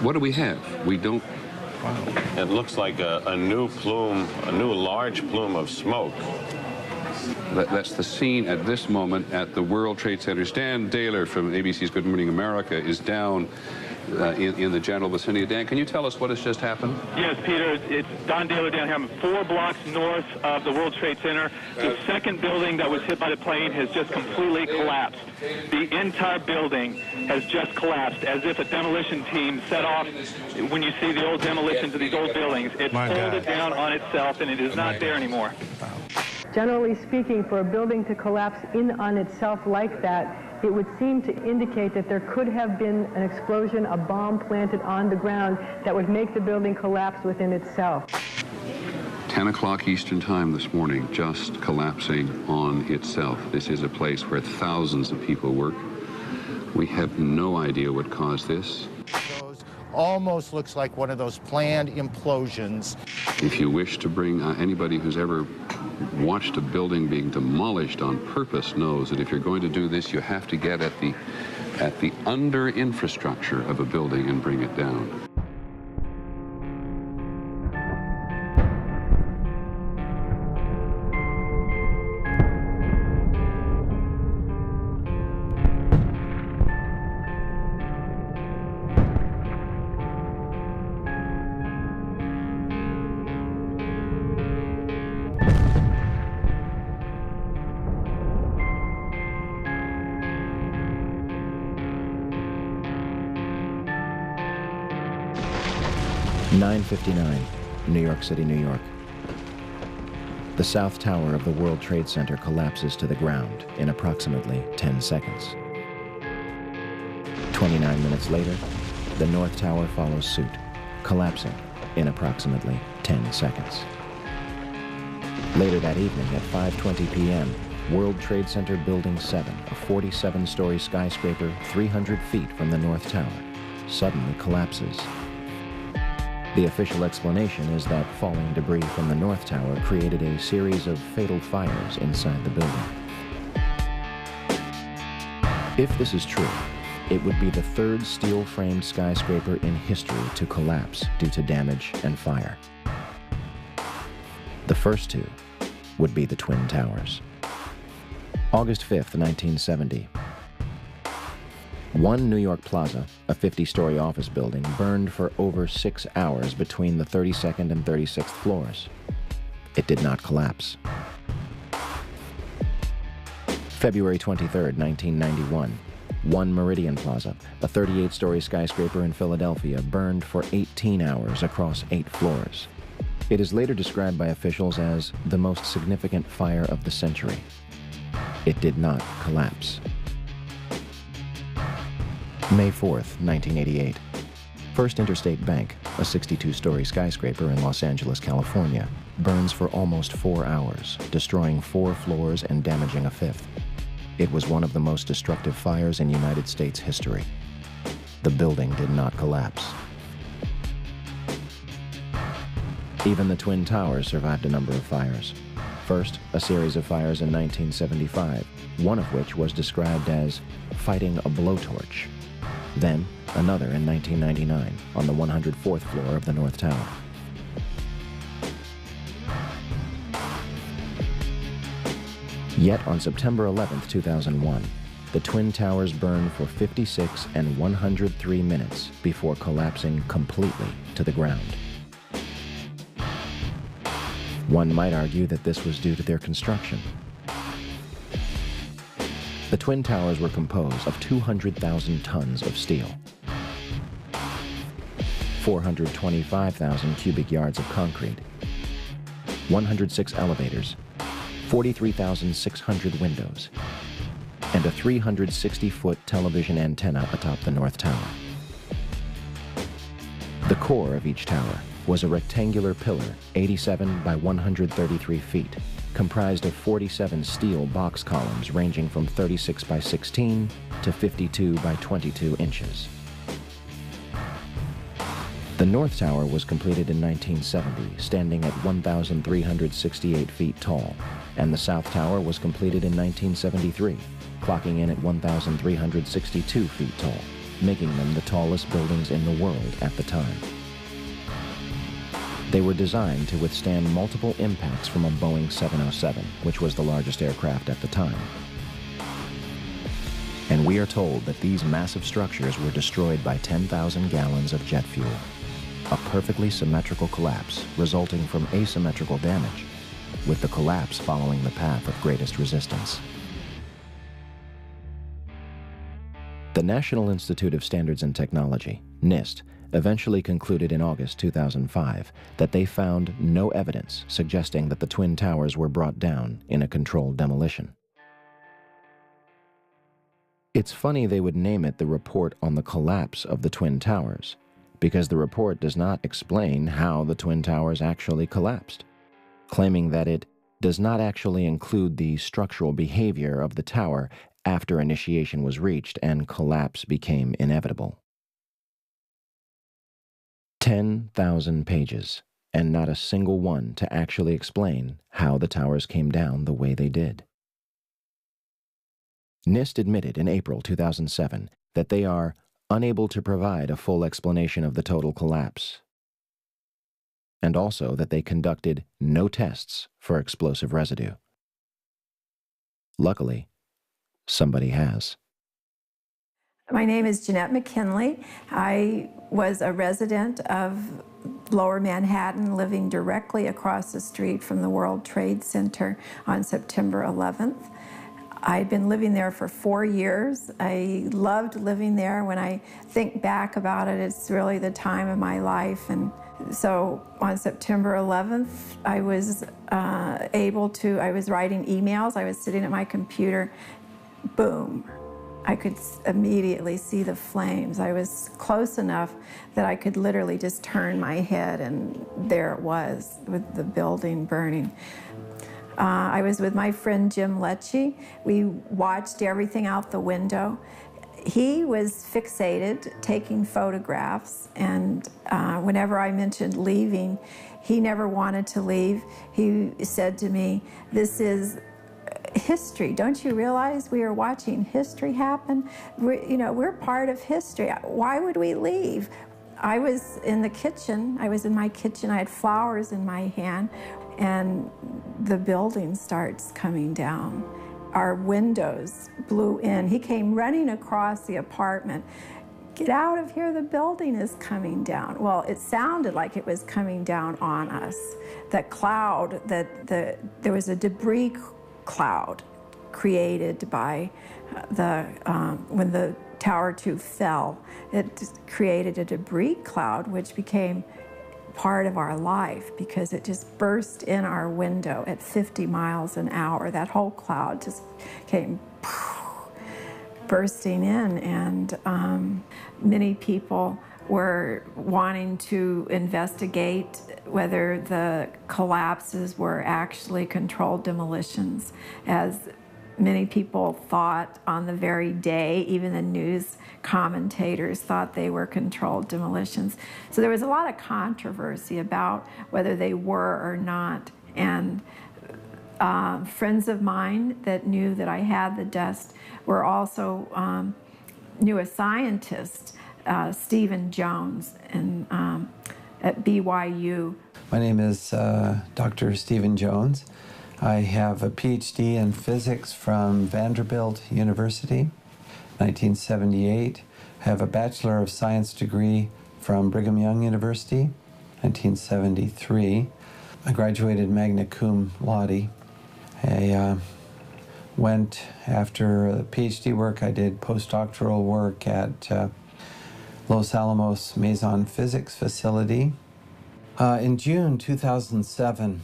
Speaker 21: What do we have? We don't...
Speaker 3: Wow. It looks like a new plume, a new large plume of smoke.
Speaker 21: That's the scene at this moment at the World Trade Center. Dan Daler from ABC's Good Morning America is down in the general vicinity. Dan, can you tell us what has just happened?
Speaker 4: Yes, Peter, it's Don Daler down here. I'm 4 blocks north of the World Trade Center. The second building that was hit by the plane has just completely collapsed. The entire building has just collapsed, as if a demolition team set off. When you see the old demolitions of these old buildings, it folded down on itself, and it is not there anymore.
Speaker 5: Generally speaking, for a building to collapse in on itself like that, it would seem to indicate that there could have been an explosion, a bomb planted on the ground that would make the building collapse within itself.
Speaker 21: 10 o'clock Eastern Time this morning, just collapsing on itself. This is a place where thousands of people work. We have no idea what caused this.
Speaker 7: Almost looks like one of those planned implosions.
Speaker 21: If you wish to bring anybody who's ever watched a building being demolished on purpose knows that if you're going to do this, you have to get at the under infrastructure of a building and bring it down.
Speaker 1: (9:59), New York City, New York. The South Tower of the World Trade Center collapses to the ground in approximately 10 seconds. 29 minutes later, the North Tower follows suit, collapsing in approximately 10 seconds. Later that evening at 5:20 p.m., World Trade Center Building 7, a 47-story skyscraper 300 feet from the North Tower, suddenly collapses. The official explanation is that falling debris from the North Tower created a series of fatal fires inside the building. If this is true, it would be the third steel-framed skyscraper in history to collapse due to damage and fire. The first two would be the Twin Towers. August 5th, 1970. One New York Plaza, a 50-story office building, burned for over 6 hours between the 32nd and 36th floors. It did not collapse. February 23rd, 1991. One Meridian Plaza, a 38-story skyscraper in Philadelphia, burned for 18 hours across 8 floors. It is later described by officials as the most significant fire of the century. It did not collapse. May 4th, 1988. First Interstate Bank, a 62-story skyscraper in Los Angeles, California, burns for almost 4 hours, destroying 4 floors and damaging a 5th. It was one of the most destructive fires in United States history. The building did not collapse. Even the Twin Towers survived a number of fires. First, a series of fires in 1975, one of which was described as fighting a blowtorch. Then, another in 1999 on the 104th floor of the North Tower. Yet on September 11, 2001, the Twin Towers burned for 56 and 103 minutes before collapsing completely to the ground. One might argue that this was due to their construction. The Twin Towers were composed of 200,000 tons of steel, 425,000 cubic yards of concrete, 106 elevators, 43,600 windows, and a 360-foot television antenna atop the North Tower. The core of each tower was a rectangular pillar 87 by 133 feet, comprised of 47 steel box columns ranging from 36 by 16 to 52 by 22 inches. The North Tower was completed in 1970, standing at 1,368 feet tall, and the South Tower was completed in 1973, clocking in at 1,362 feet tall, making them the tallest buildings in the world at the time. They were designed to withstand multiple impacts from a Boeing 707, which was the largest aircraft at the time. And we are told that these massive structures were destroyed by 10,000 gallons of jet fuel. A perfectly symmetrical collapse resulting from asymmetrical damage, with the collapse following the path of greatest resistance. The National Institute of Standards and Technology, NIST, eventually concluded in August 2005 that they found no evidence suggesting that the Twin Towers were brought down in a controlled demolition. It's funny they would name it the Report on the Collapse of the Twin Towers, because the report does not explain how the Twin Towers actually collapsed, claiming that it does not actually include the structural behavior of the tower after initiation was reached and collapse became inevitable. 10,000 pages, and not a single one to actually explain how the towers came down the way they did. NIST admitted in April 2007 that they are unable to provide a full explanation of the total collapse, and also that they conducted no tests for explosive residue. Luckily, somebody has.
Speaker 8: My name is Jeanette McKinley. I was a resident of Lower Manhattan, living directly across the street from the World Trade Center on September 11th. I'd been living there for 4 years. I loved living there. When I think back about it, it's really the time of my life. And so on September 11th, I was I was writing emails. I was sitting at my computer. Boom. I could immediately see the flames. I was close enough that I could literally just turn my head, and there it was with the building burning. I was with my friend Jim Lecce. We watched everything out the window. He was fixated, taking photographs, and whenever I mentioned leaving, he never wanted to leave. He said to me, "This is history. Don't you realize we are watching history happen? We're part of history. Why would we leave?" I was in the kitchen. I was in my kitchen. I had flowers in my hand, and the building starts coming down. Our windows blew in. He came running across the apartment. "Get out of here, the building is coming down." Well, it sounded like it was coming down on us. That cloud, there was a debris cloud created by when the Tower 2 fell. It created a debris cloud which became part of our life because it just burst in our window at 50 miles an hour. That whole cloud just came bursting in, and many people were wanting to investigate whether the collapses were actually controlled demolitions, as many people thought on the very day. Even the news commentators thought they were controlled demolitions. So there was a lot of controversy about whether they were or not. And friends of mine that knew that I had the dust were also knew a scientist, Stephen Jones, at BYU.
Speaker 9: My name is Dr. Stephen Jones. I have a PhD in physics from Vanderbilt University, 1978. I have a Bachelor of Science degree from Brigham Young University, 1973. I graduated magna cum laude. I went after the PhD work. I did postdoctoral work at Los Alamos Mason Physics Facility. In June 2007,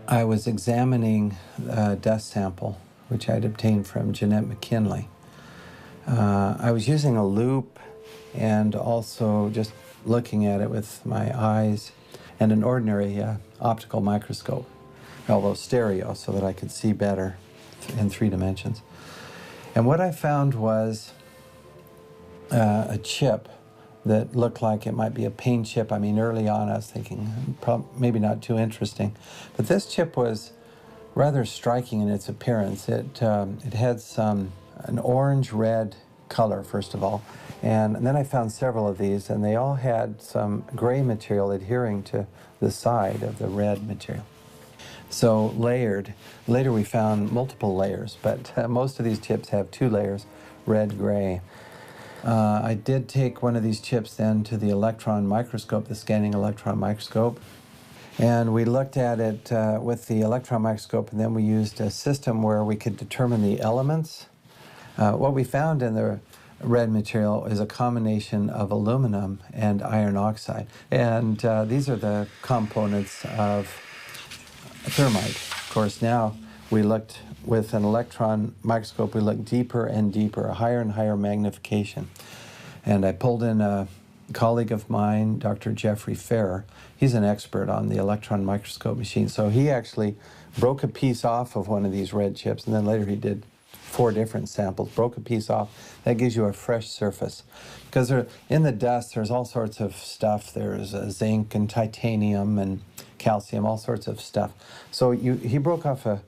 Speaker 9: I was examining a dust sample, which I'd obtained from Jeanette McKinley. I was using a loupe and also just looking at it with my eyes and an ordinary optical microscope, although stereo, so that I could see better in 3 dimensions. And what I found was a chip that looked like it might be a paint chip. I mean, early on I was thinking maybe not too interesting, but this chip was rather striking in its appearance. It had an orange-red color, first of all, and then I found several of these, and they all had some gray material adhering to the side of the red material. So layered. Later we found multiple layers, but most of these chips have 2 layers, red, gray. I did take one of these chips then to the electron microscope, the scanning electron microscope, and we looked at it with the electron microscope, and then we used a system where we could determine the elements. What we found in the red material is a combination of aluminum and iron oxide, and these are the components of thermite. Of course, now we looked with an electron microscope, we look deeper and deeper, a higher and higher magnification. And I pulled in a colleague of mine, Dr. Jeffrey Ferrer. He's an expert on the electron microscope machine. So he actually broke a piece off of one of these red chips, and then later he did 4 different samples, broke a piece off. That gives you a fresh surface. Because in the dust, there's all sorts of stuff. There's zinc and titanium and calcium, all sorts of stuff. So he broke off a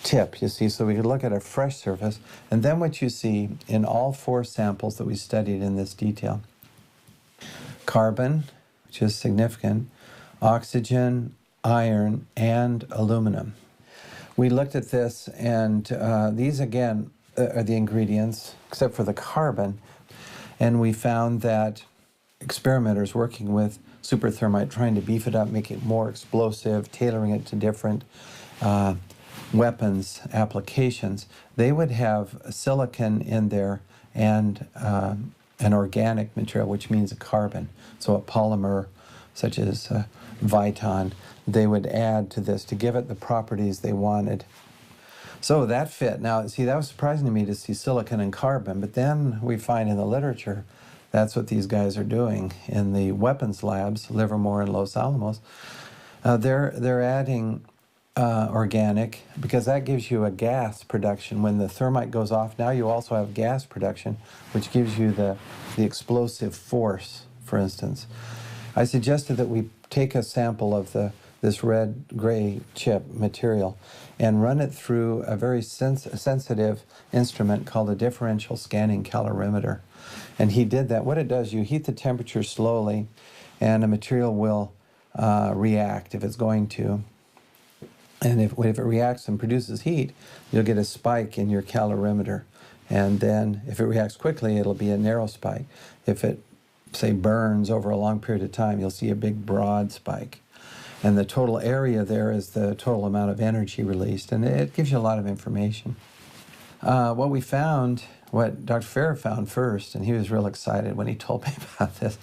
Speaker 9: tip, you see, so we could look at a fresh surface. And then what you see in all 4 samples that we studied in this detail: carbon, which is significant, oxygen, iron, and aluminum. We looked at this, and these again are the ingredients, except for the carbon. And we found that experimenters working with superthermite, trying to beef it up, make it more explosive, tailoring it to different weapons applications, they would have silicon in there and an organic material, which means a carbon. So a polymer such as Viton, they would add to this to give it the properties they wanted. So that fit. Now, see, that was surprising to me to see silicon and carbon, but then we find in the literature that's what these guys are doing in the weapons labs, Livermore and Los Alamos. They're adding organic, because that gives you a gas production. When the thermite goes off, now you also have gas production, which gives you the explosive force, for instance. I suggested that we take a sample of this red-gray chip material and run it through a very sensitive instrument called a differential scanning calorimeter. And he did that. What it does, you heat the temperature slowly, and a material will react if it's going to. And if it reacts and produces heat, you'll get a spike in your calorimeter. And then if it reacts quickly, it'll be a narrow spike. If it, say, burns over a long period of time, you'll see a big broad spike. And the total area there is the total amount of energy released. And it gives you a lot of information. What we found, what Dr. Ferrer found first, and he was real excited when he told me about this,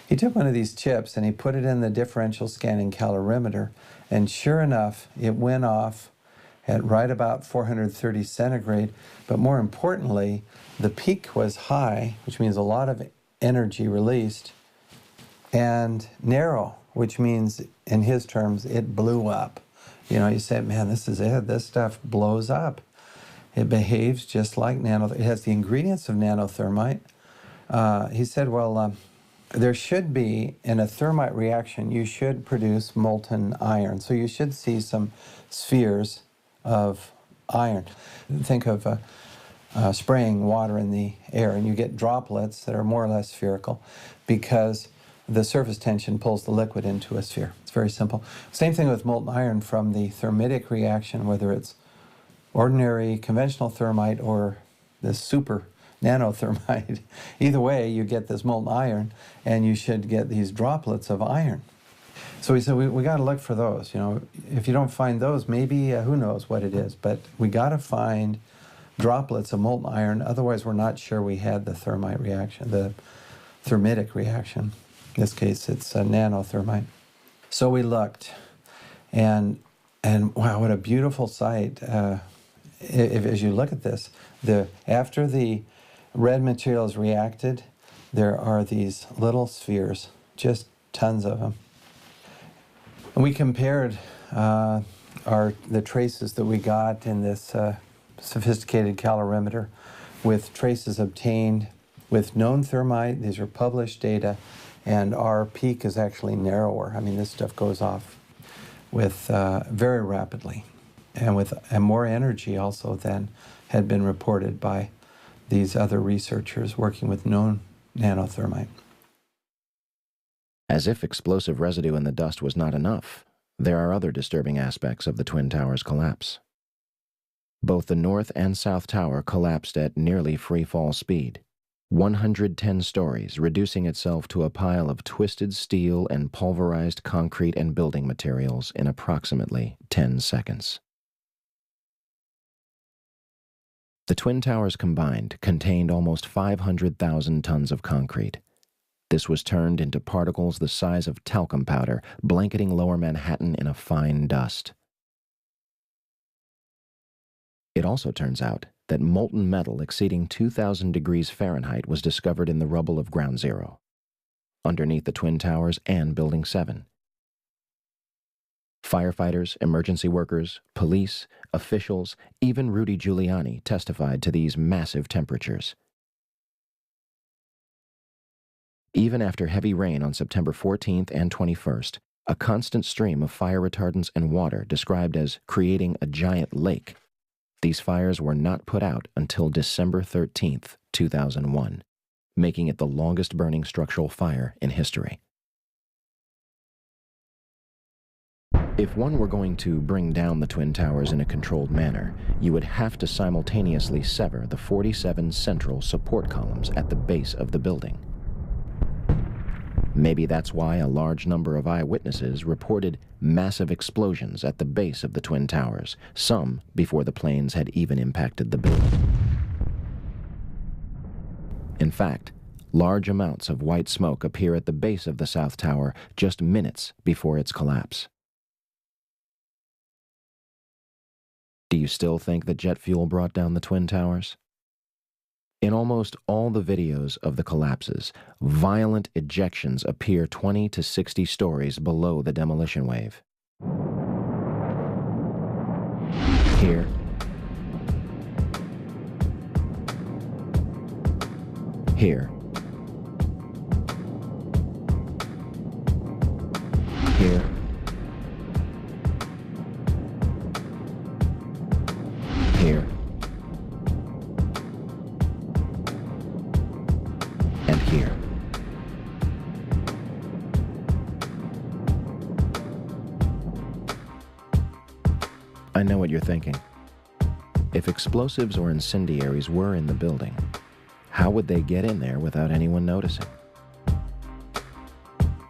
Speaker 9: he took one of these chips and he put it in the differential scanning calorimeter, and sure enough, it went off at right about 430 centigrade, but more importantly, the peak was high, which means a lot of energy released, and narrow, which means, in his terms, it blew up. You know, you say, man, this is it, this stuff blows up. It behaves just like it has the ingredients of nanothermite. He said, well, there should be, in a thermite reaction, you should produce molten iron. So you should see some spheres of iron. Think of spraying water in the air, and you get droplets that are more or less spherical because the surface tension pulls the liquid into a sphere. It's very simple. Same thing with molten iron from the thermitic reaction, whether it's ordinary conventional thermite or this super nanothermite. Either way, you get this molten iron, and you should get these droplets of iron. So we said we got to look for those. You know, if you don't find those, maybe who knows what it is. But we got to find droplets of molten iron. Otherwise, we're not sure we had the thermite reaction, the thermitic reaction. In this case, it's a nanothermite. So we looked, and wow, what a beautiful sight! As you look at this, after the red material is reacted, there are these little spheres, just tons of them. And we compared the traces that we got in this sophisticated calorimeter with traces obtained with known thermite. These are published data, and our peak is actually narrower. I mean, this stuff goes off with very rapidly, and with more energy also than had been reported by these other researchers working with known nanothermite.
Speaker 1: As if explosive residue in the dust was not enough, there are other disturbing aspects of the Twin Towers' collapse. Both the North and South Tower collapsed at nearly free-fall speed, 110 stories, reducing itself to a pile of twisted steel and pulverized concrete and building materials in approximately 10 seconds. The Twin Towers combined contained almost 500,000 tons of concrete. This was turned into particles the size of talcum powder, blanketing lower Manhattan in a fine dust. It also turns out that molten metal exceeding 2,000 degrees Fahrenheit was discovered in the rubble of Ground Zero, underneath the Twin Towers and Building 7. Firefighters, emergency workers, police, officials, even Rudy Giuliani testified to these massive temperatures. Even after heavy rain on September 14th and 21st, a constant stream of fire retardants and water described as creating a giant lake, these fires were not put out until December 13th, 2001, making it the longest burning structural fire in history. If one were going to bring down the Twin Towers in a controlled manner, you would have to simultaneously sever the 47 central support columns at the base of the building. Maybe that's why a large number of eyewitnesses reported massive explosions at the base of the Twin Towers, some before the planes had even impacted the building. In fact, large amounts of white smoke appear at the base of the South Tower just minutes before its collapse. Do you still think that jet fuel brought down the Twin Towers? In almost all the videos of the collapses, violent ejections appear 20 to 60 stories below the demolition wave. Here, here, here, here, and here. I know what you're thinking. If explosives or incendiaries were in the building, how would they get in there without anyone noticing?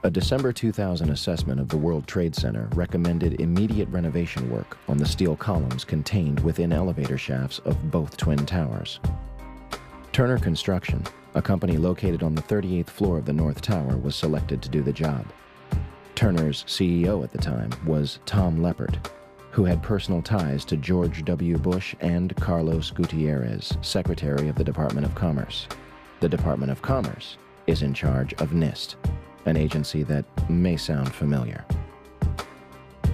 Speaker 1: A December 2000 assessment of the World Trade Center recommended immediate renovation work on the steel columns contained within elevator shafts of both Twin Towers. Turner Construction, a company located on the 38th floor of the North Tower, was selected to do the job. Turner's CEO at the time was Tom Leppert, who had personal ties to George W. Bush and Carlos Gutierrez, Secretary of the Department of Commerce. The Department of Commerce is in charge of NIST, an agency that may sound familiar.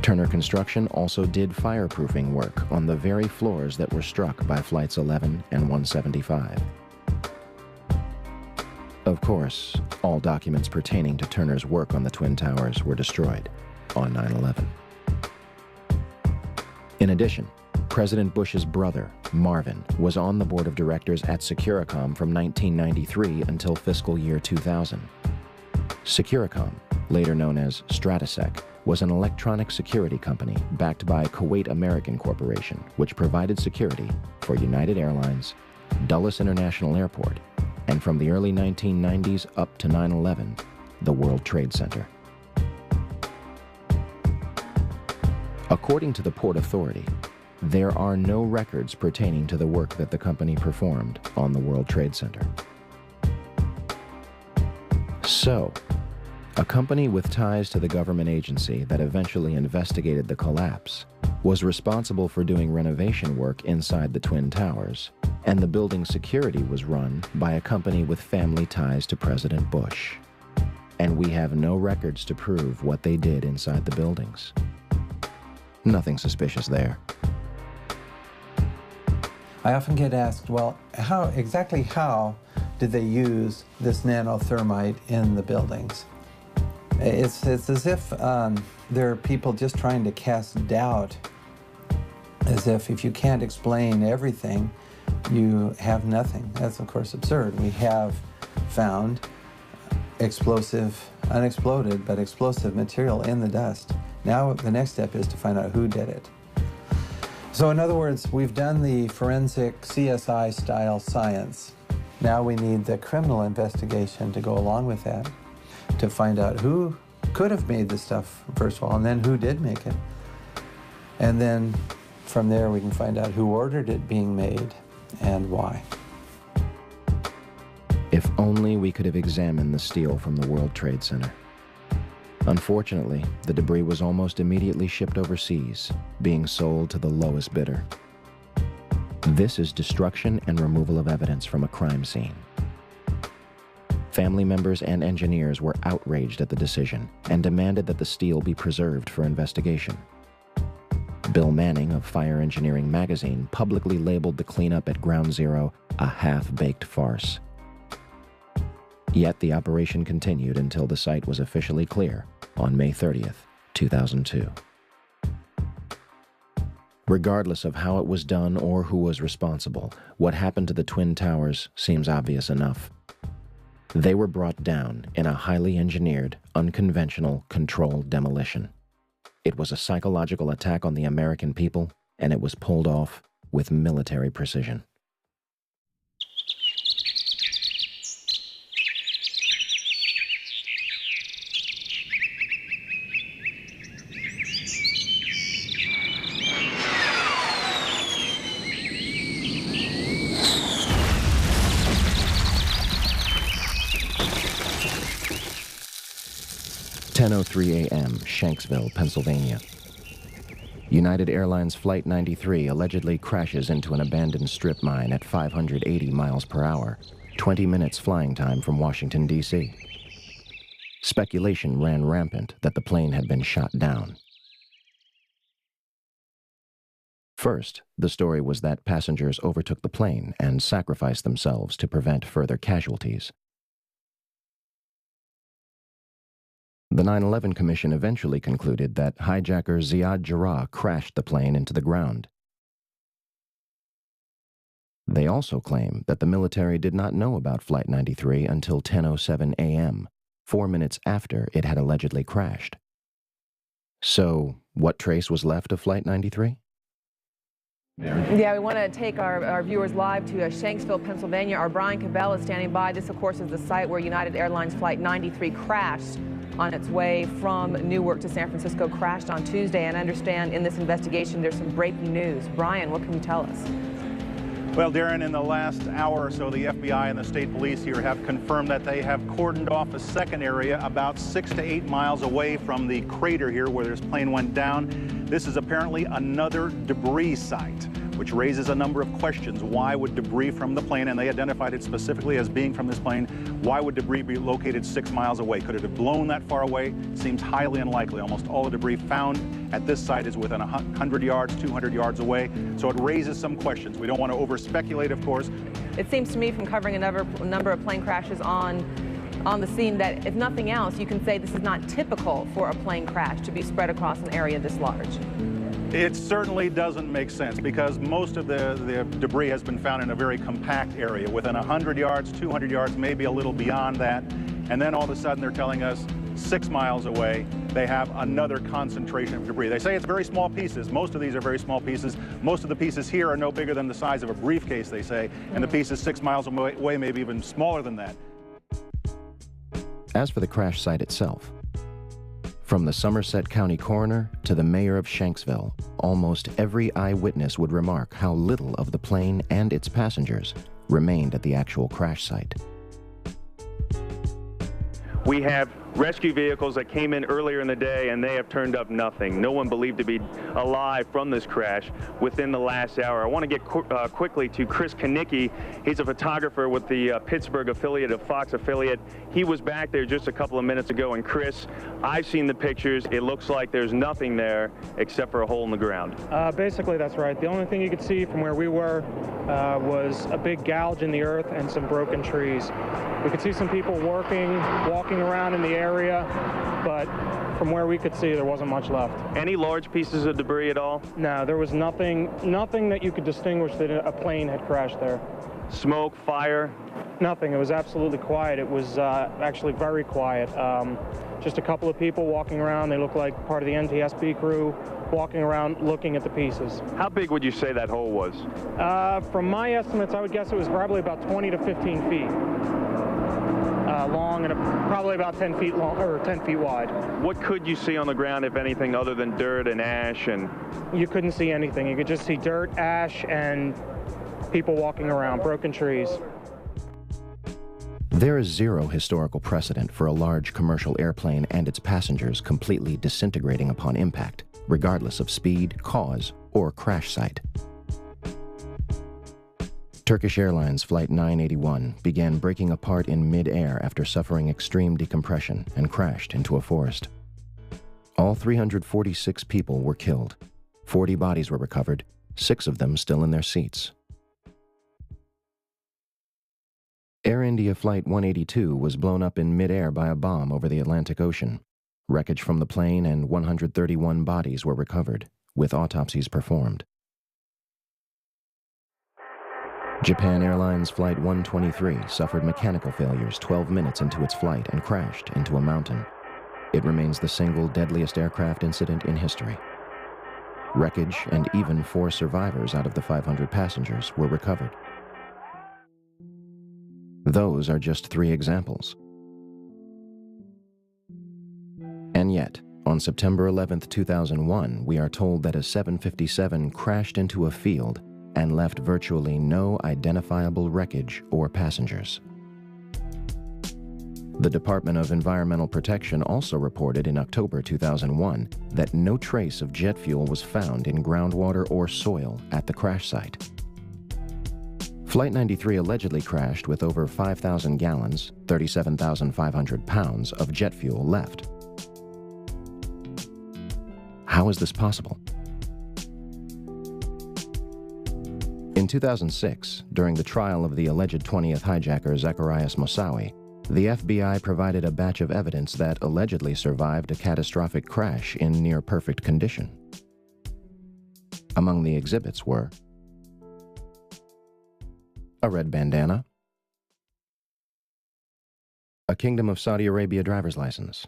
Speaker 1: Turner Construction also did fireproofing work on the very floors that were struck by Flights 11 and 175. Of course, all documents pertaining to Turner's work on the Twin Towers were destroyed on 9/11. In addition, President Bush's brother, Marvin, was on the board of directors at Securicom from 1993 until fiscal year 2000. Securicom, later known as Stratesec, was an electronic security company backed by Kuwait American Corporation, which provided security for United Airlines, Dulles International Airport, and from the early 1990s up to 9/11, the World Trade Center. According to the Port Authority, there are no records pertaining to the work that the company performed on the World Trade Center. So, a company with ties to the government agency that eventually investigated the collapse was responsible for doing renovation work inside the Twin Towers, and the building's security was run by a company with family ties to President Bush. And we have no records to prove what they did inside the buildings. Nothing suspicious there.
Speaker 9: I often get asked, well, exactly how did they use this nanothermite in the buildings? It's as if there are people just trying to cast doubt, as if you can't explain everything, you have nothing. That's, of course, absurd. We have found explosive, unexploded, but explosive material in the dust. Now the next step is to find out who did it. So in other words, we've done the forensic CSI-style science. Now we need the criminal investigation to go along with that, to find out who could have made this stuff, first of all, and then who did make it. And then from there we can find out who ordered it being made and why.
Speaker 1: If only we could have examined the steel from the World Trade Center. Unfortunately, the debris was almost immediately shipped overseas, being sold to the lowest bidder. This is destruction and removal of evidence from a crime scene. Family members and engineers were outraged at the decision and demanded that the steel be preserved for investigation. Bill Manning of Fire Engineering magazine publicly labeled the cleanup at Ground Zero a half-baked farce. Yet the operation continued until the site was officially clear on May 30th, 2002. Regardless of how it was done or who was responsible, what happened to the Twin Towers seems obvious enough. They were brought down in a highly engineered, unconventional, controlled demolition. It was a psychological attack on the American people, and it was pulled off with military precision. (10:03 a.m., Shanksville, Pennsylvania. United Airlines Flight 93 allegedly crashes into an abandoned strip mine at 580 miles per hour, 20 minutes flying time from Washington, D.C. Speculation ran rampant that the plane had been shot down. First, the story was that passengers overtook the plane and sacrificed themselves to prevent further casualties. The 9/11 Commission eventually concluded that hijacker Ziad Jarrah crashed the plane into the ground. They also claim that the military did not know about Flight 93 until 10:07 a.m., 4 minutes after it had allegedly crashed. So, what trace was left of Flight 93?
Speaker 10: Yeah, we want to take our viewers live to Shanksville, Pennsylvania. Our Brian Cabell is standing by. This, of course, is the site where United Airlines Flight 93 crashed on its way from Newark to San Francisco, crashed on Tuesday. And I understand in this investigation there's some breaking news. Brian, what can you tell us?
Speaker 11: Well, Darren, in the last hour or so, the FBI and the state police here have confirmed that they have cordoned off a second area about 6 to 8 miles away from the crater here where this plane went down. This is apparently another debris site, which raises a number of questions. Why would debris from the plane, and they identified it specifically as being from this plane, why would debris be located 6 miles away? Could it have blown that far away? Seems highly unlikely. Almost all the debris found at this site is within 100 yards, 200 yards away. So it raises some questions. We don't want to over-speculate, of course.
Speaker 10: It seems to me from covering a number of plane crashes on the scene that, if nothing else, you can say this is not typical for a plane crash to be spread across an area this large.
Speaker 11: It certainly doesn't make sense because most of the debris has been found in a very compact area within 100 yards, 200 yards, maybe a little beyond that. And then all of a sudden they're telling us 6 miles away they have another concentration of debris. They say it's very small pieces. Most of these are very small pieces. Most of the pieces here are no bigger than the size of a briefcase, they say, and the pieces 6 miles away maybe even smaller than that.
Speaker 1: As for the crash site itself, from the Somerset County coroner to the mayor of Shanksville, almost every eyewitness would remark how little of the plane and its passengers remained at the actual crash site.
Speaker 13: We have rescue vehicles that came in earlier in the day, and they have turned up nothing. No one believed to be alive from this crash within the last hour. I want to get quickly to Chris Kanicki. He's a photographer with the Pittsburgh affiliate of Fox affiliate. He was back there just a couple of minutes ago, and Chris, I've seen the pictures. It looks like there's nothing there except for a hole in the ground.
Speaker 18: Basically, that's right. The only thing you could see from where we were was a big gouge in the earth and some broken trees. We could see some people walking around in the area, but from where we could see, there wasn't much left.
Speaker 13: Any large pieces of debris at all?
Speaker 18: No, there was nothing that you could distinguish that a plane had crashed there.
Speaker 13: Smoke, fire?
Speaker 18: Nothing. It was absolutely quiet. It was actually very quiet. Just a couple of people walking around. They looked like part of the NTSB crew walking around looking at the pieces.
Speaker 13: How big would you say that hole was?
Speaker 18: From my estimates, I would guess it was probably about 20 to 15 feet. Long and probably about 10 feet long or 10 feet wide.
Speaker 13: What could you see on the ground, if anything, other than dirt and ash? And
Speaker 18: you couldn't see anything. You could just see dirt, ash, and people walking around, broken trees.
Speaker 1: There is zero historical precedent for a large commercial airplane and its passengers completely disintegrating upon impact, regardless of speed, cause, or crash site. Turkish Airlines Flight 981 began breaking apart in mid-air after suffering extreme decompression and crashed into a forest. All 346 people were killed. 40 bodies were recovered, 6 of them still in their seats. Air India Flight 182 was blown up in mid-air by a bomb over the Atlantic Ocean. Wreckage from the plane and 131 bodies were recovered, with autopsies performed. Japan Airlines Flight 123 suffered mechanical failures 12 minutes into its flight and crashed into a mountain. It remains the single deadliest aircraft incident in history. Wreckage and even 4 survivors out of the 500 passengers were recovered. Those are just 3 examples. And yet, on September 11, 2001, we are told that a 757 crashed into a field and left virtually no identifiable wreckage or passengers. The Department of Environmental Protection also reported in October 2001 that no trace of jet fuel was found in groundwater or soil at the crash site. Flight 93 allegedly crashed with over 5,000 gallons, 37,500 pounds of jet fuel left. How is this possible? In 2006, during the trial of the alleged 20th hijacker Zacarias Moussaoui, the FBI provided a batch of evidence that allegedly survived a catastrophic crash in near-perfect condition. Among the exhibits were a red bandana, a Kingdom of Saudi Arabia driver's license,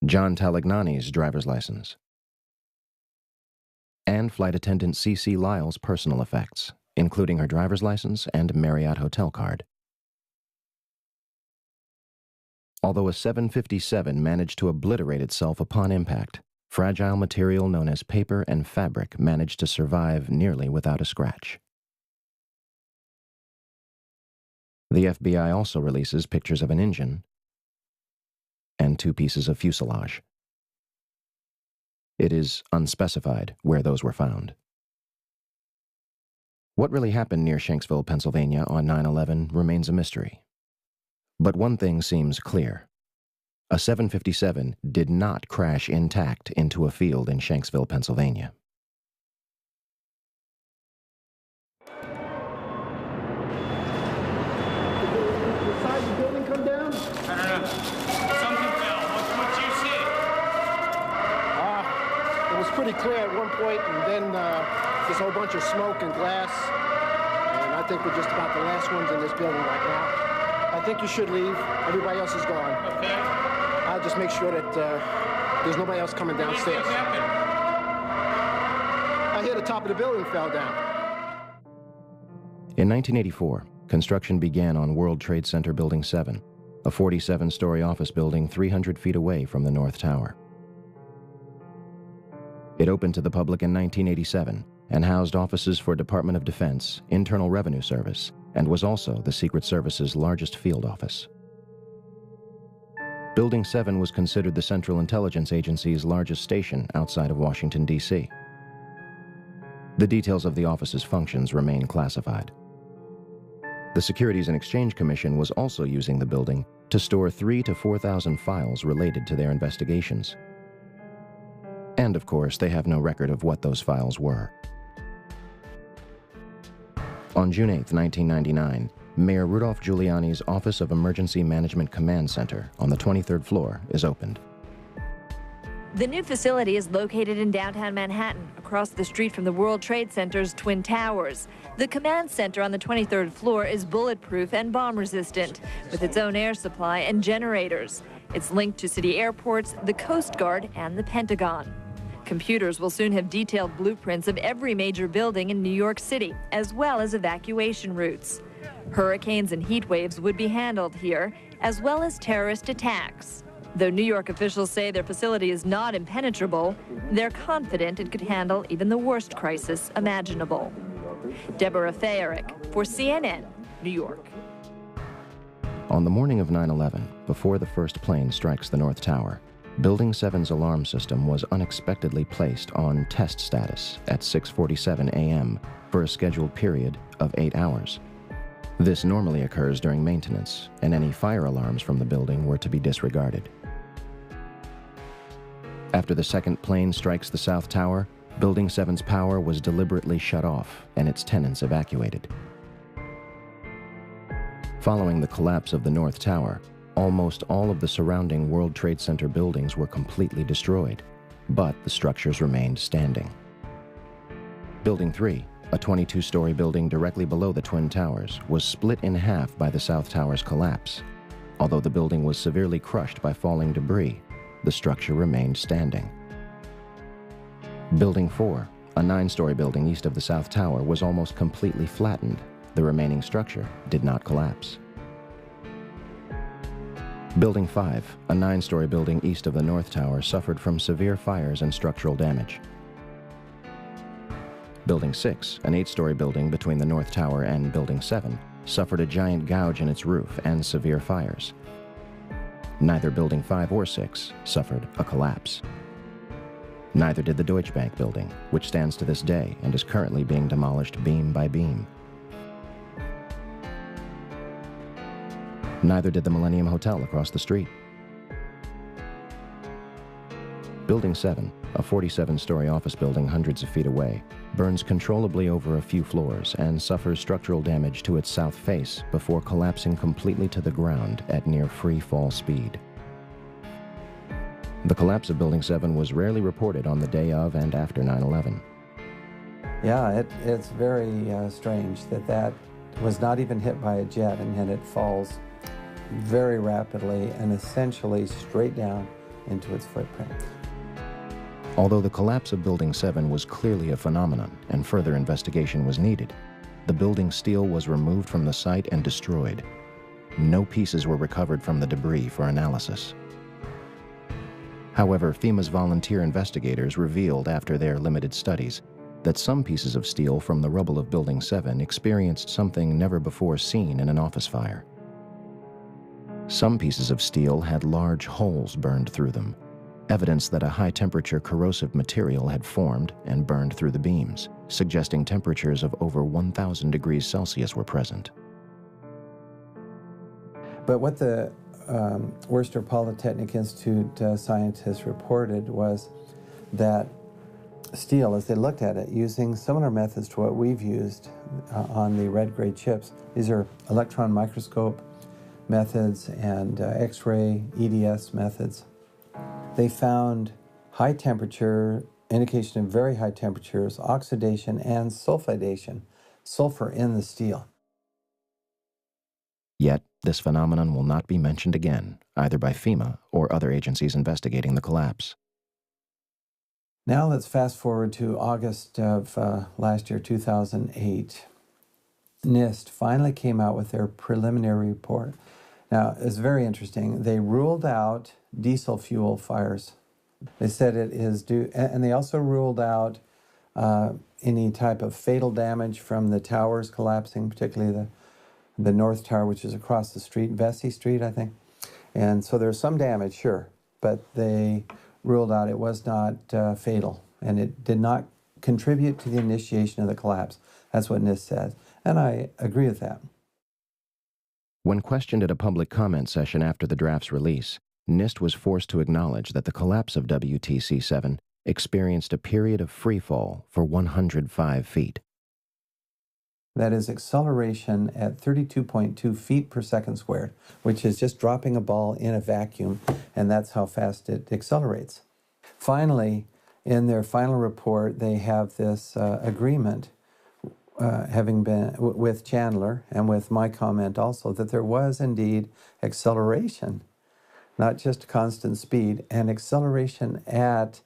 Speaker 1: John Talagnani's driver's license, and flight attendant C.C. Lyle's personal effects, including her driver's license and Marriott hotel card. Although a 757 managed to obliterate itself upon impact, fragile material known as paper and fabric managed to survive nearly without a scratch. The FBI also releases pictures of an engine and 2 pieces of fuselage. It is unspecified where those were found. What really happened near Shanksville, Pennsylvania on 9/11 remains a mystery. But one thing seems clear. A 757 did not crash intact into a field in Shanksville, Pennsylvania.
Speaker 12: Pretty clear at one point, and then this whole bunch of smoke and glass, and I think we're just about the last ones in this building right now. I think you should leave. Everybody else is gone. Okay. I'll just make sure that there's nobody else coming downstairs. What happened? I hear the top of the building fell down.
Speaker 1: In 1984, construction began on World Trade Center Building 7, a 47-story office building 300 feet away from the North Tower. It opened to the public in 1987 and housed offices for Department of Defense, Internal Revenue Service, and was also the Secret Service's largest field office. Building 7 was considered the Central Intelligence Agency's largest station outside of Washington, D.C. The details of the office's functions remain classified. The Securities and Exchange Commission was also using the building to store 3,000 to 4,000 files related to their investigations. And, of course, they have no record of what those files were. On June 8, 1999, Mayor Rudolph Giuliani's Office of Emergency Management Command Center on the 23rd floor is opened.
Speaker 14: The new facility is located in downtown Manhattan, across the street from the World Trade Center's Twin Towers. The command center on the 23rd floor is bulletproof and bomb-resistant, with its own air supply and generators. It's linked to city airports, the Coast Guard, and the Pentagon. Computers will soon have detailed blueprints of every major building in New York City, as well as evacuation routes. Hurricanes and heat waves would be handled here, as well as terrorist attacks. Though New York officials say their facility is not impenetrable, they're confident it could handle even the worst crisis imaginable. Deborah Fayerick for CNN, New York.
Speaker 1: On the morning of 9/11, before the first plane strikes the North Tower, Building 7's alarm system was unexpectedly placed on test status at 6:47 a.m., for a scheduled period of 8 hours. This normally occurs during maintenance, and any fire alarms from the building were to be disregarded. After the second plane strikes the South Tower, Building 7's power was deliberately shut off and its tenants evacuated. Following the collapse of the North Tower, almost all of the surrounding World Trade Center buildings were completely destroyed, but the structures remained standing. Building 3, a 22-story building directly below the Twin Towers, was split in half by the South Tower's collapse. Although the building was severely crushed by falling debris, the structure remained standing. Building 4, a 9-story building east of the South Tower, was almost completely flattened. The remaining structure did not collapse. Building 5, a 9-story building east of the North Tower, suffered from severe fires and structural damage. Building 6, an 8-story building between the North Tower and Building 7, suffered a giant gouge in its roof and severe fires. Neither Building 5 or 6 suffered a collapse. Neither did the Deutsche Bank building, which stands to this day and is currently being demolished beam by beam. Neither did the Millennium Hotel across the street. Building 7, a 47-story office building hundreds of feet away, burns controllably over a few floors and suffers structural damage to its south face before collapsing completely to the ground at near free fall speed. The collapse of Building 7 was rarely reported on the day of and after 9/11.
Speaker 9: Yeah, it's very strange that that was not even hit by a jet, and yet it falls very rapidly and essentially straight down into its footprint.
Speaker 1: Although the collapse of Building 7 was clearly a phenomenon and further investigation was needed, the building's steel was removed from the site and destroyed. No pieces were recovered from the debris for analysis. However, FEMA's volunteer investigators revealed after their limited studies that some pieces of steel from the rubble of Building 7 experienced something never before seen in an office fire. Some pieces of steel had large holes burned through them, evidence that a high-temperature corrosive material had formed and burned through the beams, suggesting temperatures of over 1,000 degrees Celsius were present.
Speaker 9: But what the Worcester Polytechnic Institute scientists reported was that steel, as they looked at it, using similar methods to what we've used on the red grade chips. These are electron microscope methods and X-ray EDS methods. They found high temperature, indication of very high temperatures, oxidation and sulfidation, sulfur in the steel.
Speaker 1: Yet, this phenomenon will not be mentioned again, either by FEMA or other agencies investigating the collapse.
Speaker 9: Now let's fast forward to August of last year, 2008. NIST finally came out with their preliminary report. Now, it's very interesting. They ruled out diesel fuel fires. They said it is due, and they also ruled out any type of fatal damage from the towers collapsing, particularly the North Tower, which is across the street, Vesey Street, I think. And so there's some damage, sure, but they ruled out it was not fatal, and it did not contribute to the initiation of the collapse. That's what NIST says, and I agree with that.
Speaker 1: When questioned at a public comment session after the draft's release, NIST was forced to acknowledge that the collapse of WTC-7 experienced a period of free fall for 105 feet.
Speaker 9: That is acceleration at 32.2 feet per second squared, which is just dropping a ball in a vacuum, and that's how fast it accelerates. Finally, in their final report, they have this agreement, having been with Chandler and with my comment also, that there was indeed acceleration, not just constant speed, and acceleration at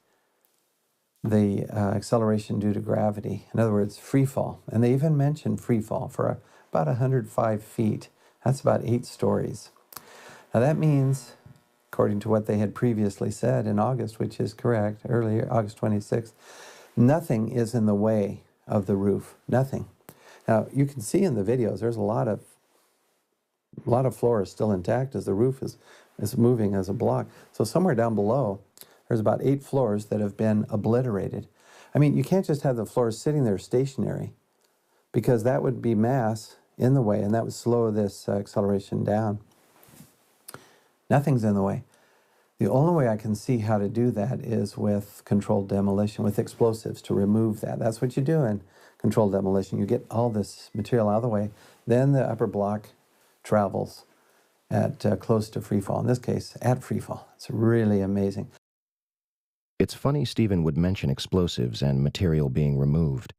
Speaker 9: the acceleration due to gravity. In other words, free fall. And they even mentioned free fall for about 105 feet. That's about 8 stories. Now that means, according to what they had previously said in August, which is correct, earlier, August 26th, nothing is in the way of the roof. Nothing. Now you can see in the videos there's a lot of floor is still intact as the roof is moving as a block. So somewhere down below, there's about 8 floors that have been obliterated. I mean, you can't just have the floors sitting there stationary. because that would be mass in the way, and that would slow this acceleration down. Nothing's in the way. The only way I can see how to do that is with controlled demolition, with explosives, to remove that. That's what you do in controlled demolition. You get all this material out of the way, then the upper block travels at close to free fall. In this case, at free fall. It's really amazing.
Speaker 1: It's funny Stephen would mention explosives and material being removed.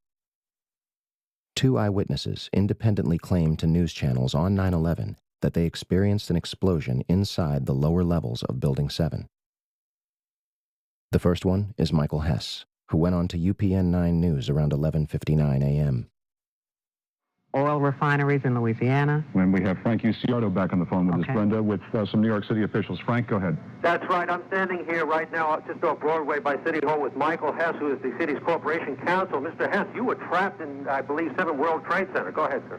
Speaker 1: 2 eyewitnesses independently claimed to news channels on 9/11 that they experienced an explosion inside the lower levels of Building 7. The first one is Michael Hess, who went on to UPN 9 News around 11:59 a.m.
Speaker 6: Oil refineries in Louisiana.
Speaker 15: When we have Frank Uciardo back on the phone with us, Brenda, with some New York City officials. Frank, go ahead.
Speaker 17: That's right. I'm standing here right now just off Broadway by City Hall with Michael Hess, who is the city's corporation counsel. Mr. Hess, you were trapped in, I believe, 7 World Trade Center. Go ahead, sir.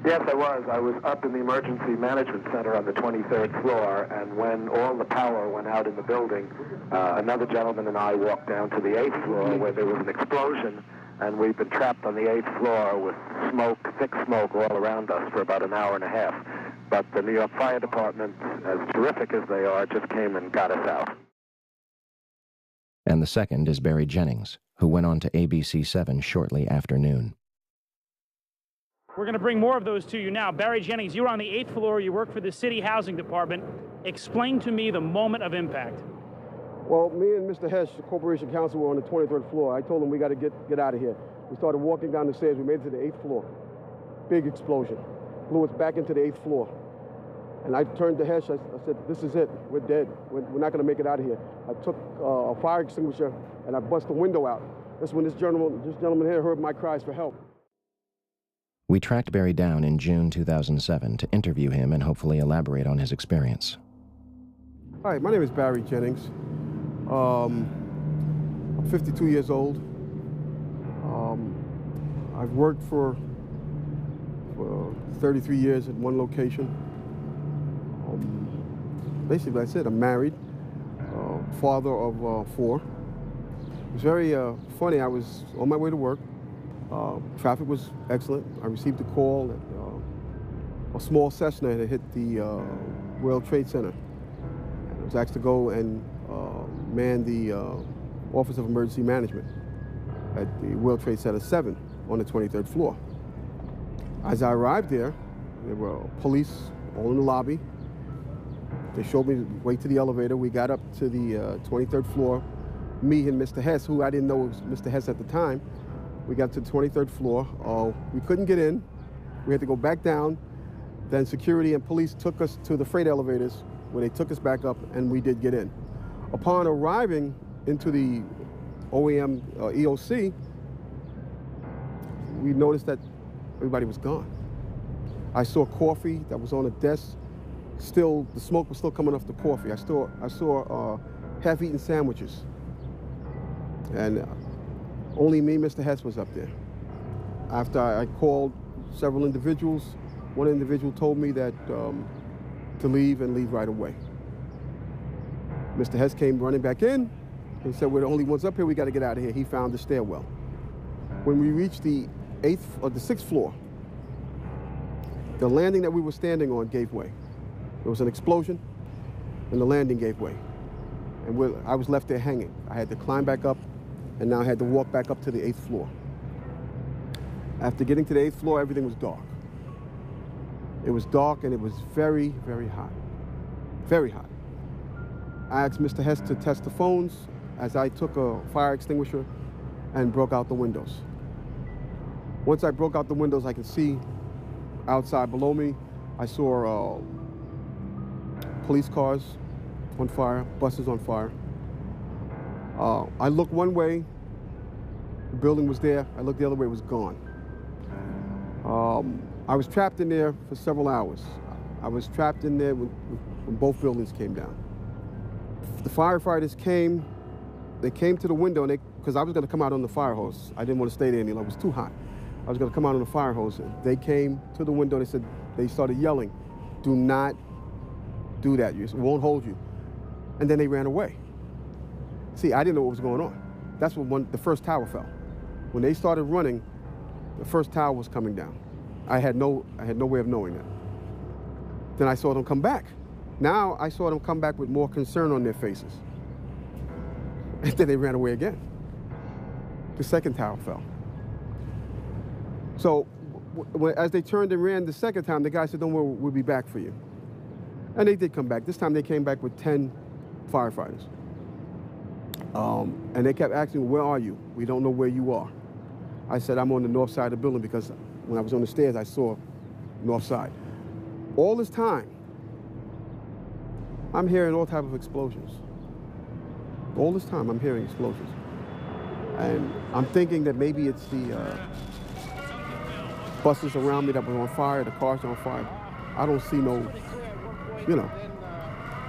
Speaker 20: Yes, I was. I was up in the emergency management center on the 23rd floor, and when all the power went out in the building, another gentleman and I walked down to the 8th floor where there was an explosion, and we've been trapped on the 8th floor with smoke, thick smoke all around us for about an hour and a half. But the New York Fire Department, as terrific as they are, just came and got us out.
Speaker 1: And the second is Barry Jennings, who went on to ABC 7 shortly after noon.
Speaker 25: We're going to bring more of those to you now. Barry Jennings, you were on the 8th floor. You work for the City Housing Department. Explain to me the moment of impact.
Speaker 26: Well, me and Mr. Hess, the corporation counsel, were on the 23rd floor. I told him we got to get out of here. We started walking down the stairs. We made it to the 8th floor. Big explosion. Blew us back into the 8th floor. And I turned to Hess. I said, this is it. We're dead. We're not going to make it out of here. I took a fire extinguisher and I bust the window out. That's when this gentleman here heard my cries for help.
Speaker 1: We tracked Barry down in June 2007 to interview him and hopefully elaborate on his experience.
Speaker 26: Hi, my name is Barry Jennings. I'm 52 years old. I've worked for 33 years at one location. Basically, that's it. I'm married, father of 4. It was very funny. I was on my way to work. Traffic was excellent. I received a call that a small Cessna had hit the World Trade Center. I was asked to go and man the Office of Emergency Management at the World Trade Center 7 on the 23rd floor. As I arrived there were police all in the lobby. They showed me the way to the elevator. We got up to the 23rd floor. Me and Mr. Hess, who I didn't know was Mr. Hess at the time, we got to the 23rd floor. We couldn't get in. We had to go back down. Then security and police took us to the freight elevators where they took us back up, and we did get in. Upon arriving into the OEM EOC, we noticed that everybody was gone. I saw coffee that was on a desk. Still, the smoke was still coming off the coffee. I saw half-eaten sandwiches. And only me, Mr. Hess, was up there. After I called several individuals, one individual told me that to leave and leave right away. Mr. Hess came running back in and said, we're the only ones up here, we got to get out of here. He found the stairwell. When we reached the 6th floor, the landing that we were standing on gave way. There was an explosion and the landing gave way. And I was left there hanging. I had to climb back up, and now I had to walk back up to the 8th floor. After getting to the 8th floor, everything was dark. It was dark and it was very, very hot. Very hot. I asked Mr. Hess to test the phones as I took a fire extinguisher and broke out the windows. Once I broke out the windows, I could see outside below me. I saw police cars on fire, buses on fire. I looked one way, the building was there. I looked the other way, it was gone. I was trapped in there for several hours. I was trapped in there when both buildings came down. The firefighters came, they came to the window, and because I was going to come out on the fire hose. I didn't want to stay there any longer, it was too hot. I was going to come out on the fire hose. They came to the window, and they started yelling, do not do that, it won't hold you. And then they ran away. See, I didn't know what was going on. That's when the first tower fell. When they started running, the first tower was coming down. I had no way of knowing that. Then I saw them come back. Now I saw them come back with more concern on their faces. And then they ran away again. The second tower fell. So as they turned and ran the second time, the guy said, "Don't worry, we'll be back for you." And they did come back. This time they came back with 10 firefighters. And they kept asking, "Where are you? We don't know where you are." I said, "I'm on the north side of the building," because when I was on the stairs, I saw north side. All this time, I'm hearing all type of explosions. All this time, I'm hearing explosions. And I'm thinking that maybe it's the buses around me that were on fire, the cars on fire. I don't see no,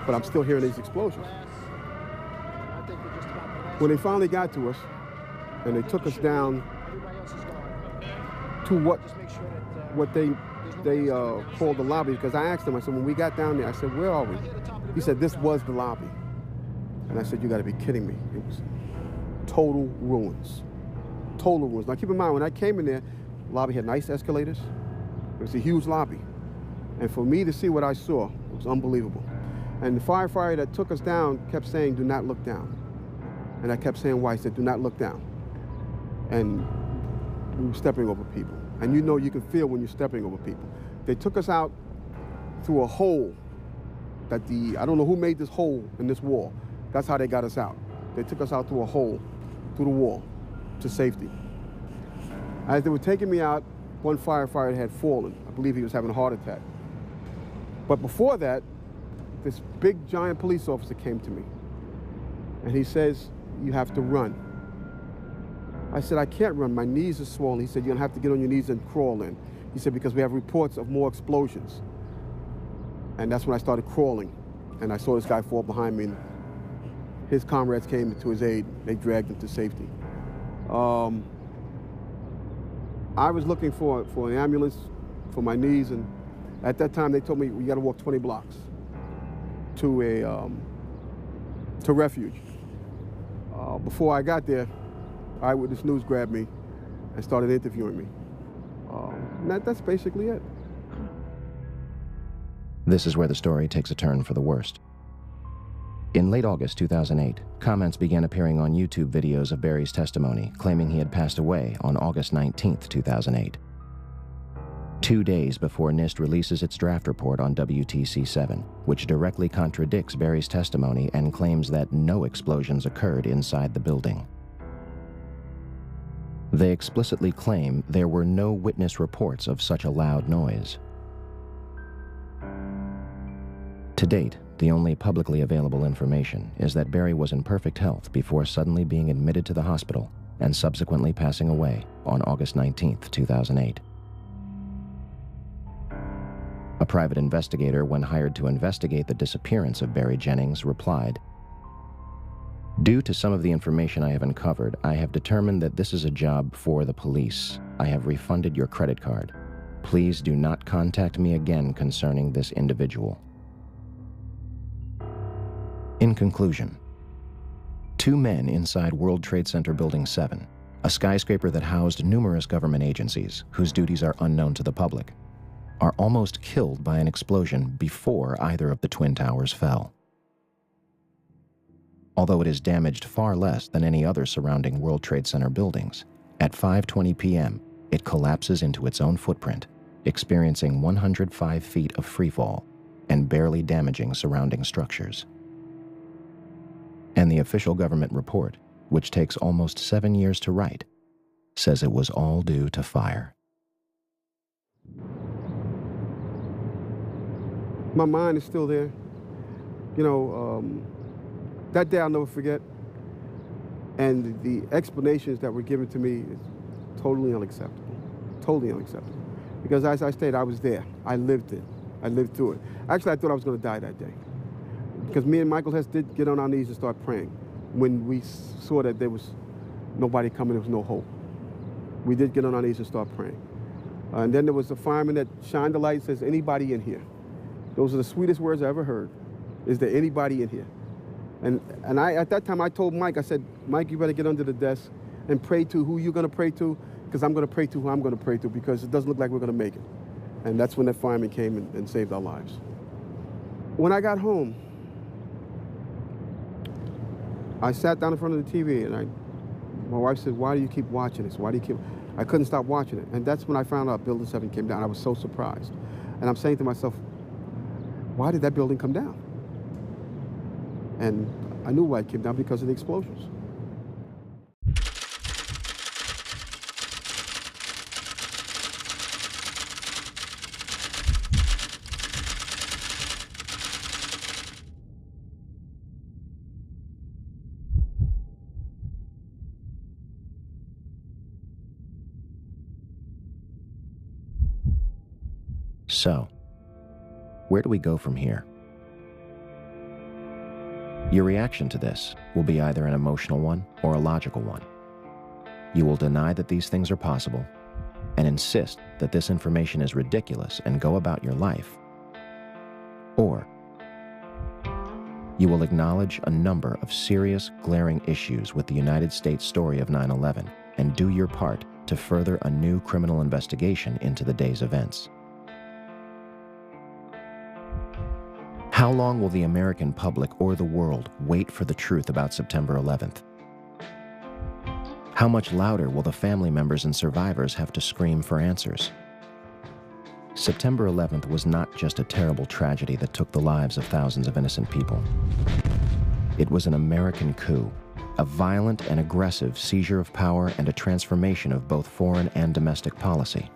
Speaker 26: but I'm still hearing these explosions. When they finally got to us, and they took us down to what they called the lobby, because I asked them, I said, when we got down there, I said, "Where are we?" He said, "This was the lobby." And I said, "You gotta be kidding me." It was total ruins. Total ruins. Now keep in mind, when I came in there, the lobby had nice escalators. It was a huge lobby. And for me to see what I saw, it was unbelievable. And the firefighter that took us down kept saying, "Do not look down." And I kept saying why. He said, "Do not look down." And we were stepping over people. And you can feel when you're stepping over people. They took us out through a hole that I don't know who made this hole in this wall. That's how they got us out. They took us out through a hole, through the wall, to safety. As they were taking me out, one firefighter had fallen. I believe he was having a heart attack. But before that, this big, giant police officer came to me. And he says, "You have to run." I said, "I can't run. My knees are swollen." He said, "You're going to have to get on your knees and crawl in." He said, "Because we have reports of more explosions." And that's when I started crawling. And I saw this guy fall behind me. And his comrades came to his aid. They dragged him to safety. I was looking for an ambulance for my knees. And at that time, they told me, "We got to walk 20 blocks to refuge." Before I got there, Eyewitness News grabbed me and started interviewing me. And that's basically it.
Speaker 1: This is where the story takes a turn for the worst. In late August 2008, comments began appearing on YouTube videos of Barry's testimony, claiming he had passed away on August 19, 2008. 2 days before NIST releases its draft report on WTC-7, which directly contradicts Barry's testimony and claims that no explosions occurred inside the building. They explicitly claim there were no witness reports of such a loud noise. To date, the only publicly available information is that Barry was in perfect health before suddenly being admitted to the hospital and subsequently passing away on August 19, 2008. A private investigator, when hired to investigate the disappearance of Barry Jennings, replied, "Due to some of the information I have uncovered, I have determined that this is a job for the police. I have refunded your credit card. Please do not contact me again concerning this individual." In conclusion, 2 men inside World Trade Center Building 7, a skyscraper that housed numerous government agencies whose duties are unknown to the public, are almost killed by an explosion before either of the Twin Towers fell. Although it is damaged far less than any other surrounding World Trade Center buildings, at 5:20 p.m., it collapses into its own footprint, experiencing 105 feet of freefall and barely damaging surrounding structures. And the official government report, which takes almost 7 years to write, says it was all due to fire.
Speaker 26: My mind is still there. That day I'll never forget. And the explanations that were given to me is totally unacceptable. Totally unacceptable. Because as I stated, I was there. I lived it. I lived through it. Actually, I thought I was going to die that day. Because me and Michael Hess did get on our knees and start praying when we saw that there was nobody coming, there was no hope. We did get on our knees and start praying. And then there was a fireman that shined the light and says, "Anybody in here?" Those are the sweetest words I ever heard. Is there anybody in here? And I, at that time, I told Mike, I said, "Mike, you better get under the desk and pray to who you're going to pray to, because I'm going to pray to who I'm going to pray to, because it doesn't look like we're going to make it. And that's when that fireman came and saved our lives. When I got home, I sat down in front of the TV, and my wife said, "Why do you keep watching this? Why do you keep?" I couldn't stop watching it. And that's when I found out Building 7 came down. I was so surprised. And I'm saying to myself, why did that building come down? And I knew why it came down, because of the explosions.
Speaker 1: So, where do we go from here? Your reaction to this will be either an emotional one or a logical one. You will deny that these things are possible and insist that this information is ridiculous and go about your life. Or you will acknowledge a number of serious, glaring issues with the United States story of 9/11 and do your part to further a new criminal investigation into the day's events. How long will the American public or the world wait for the truth about September 11th? How much louder will the family members and survivors have to scream for answers? September 11th was not just a terrible tragedy that took the lives of thousands of innocent people. It was an American coup, a violent and aggressive seizure of power and a transformation of both foreign and domestic policy.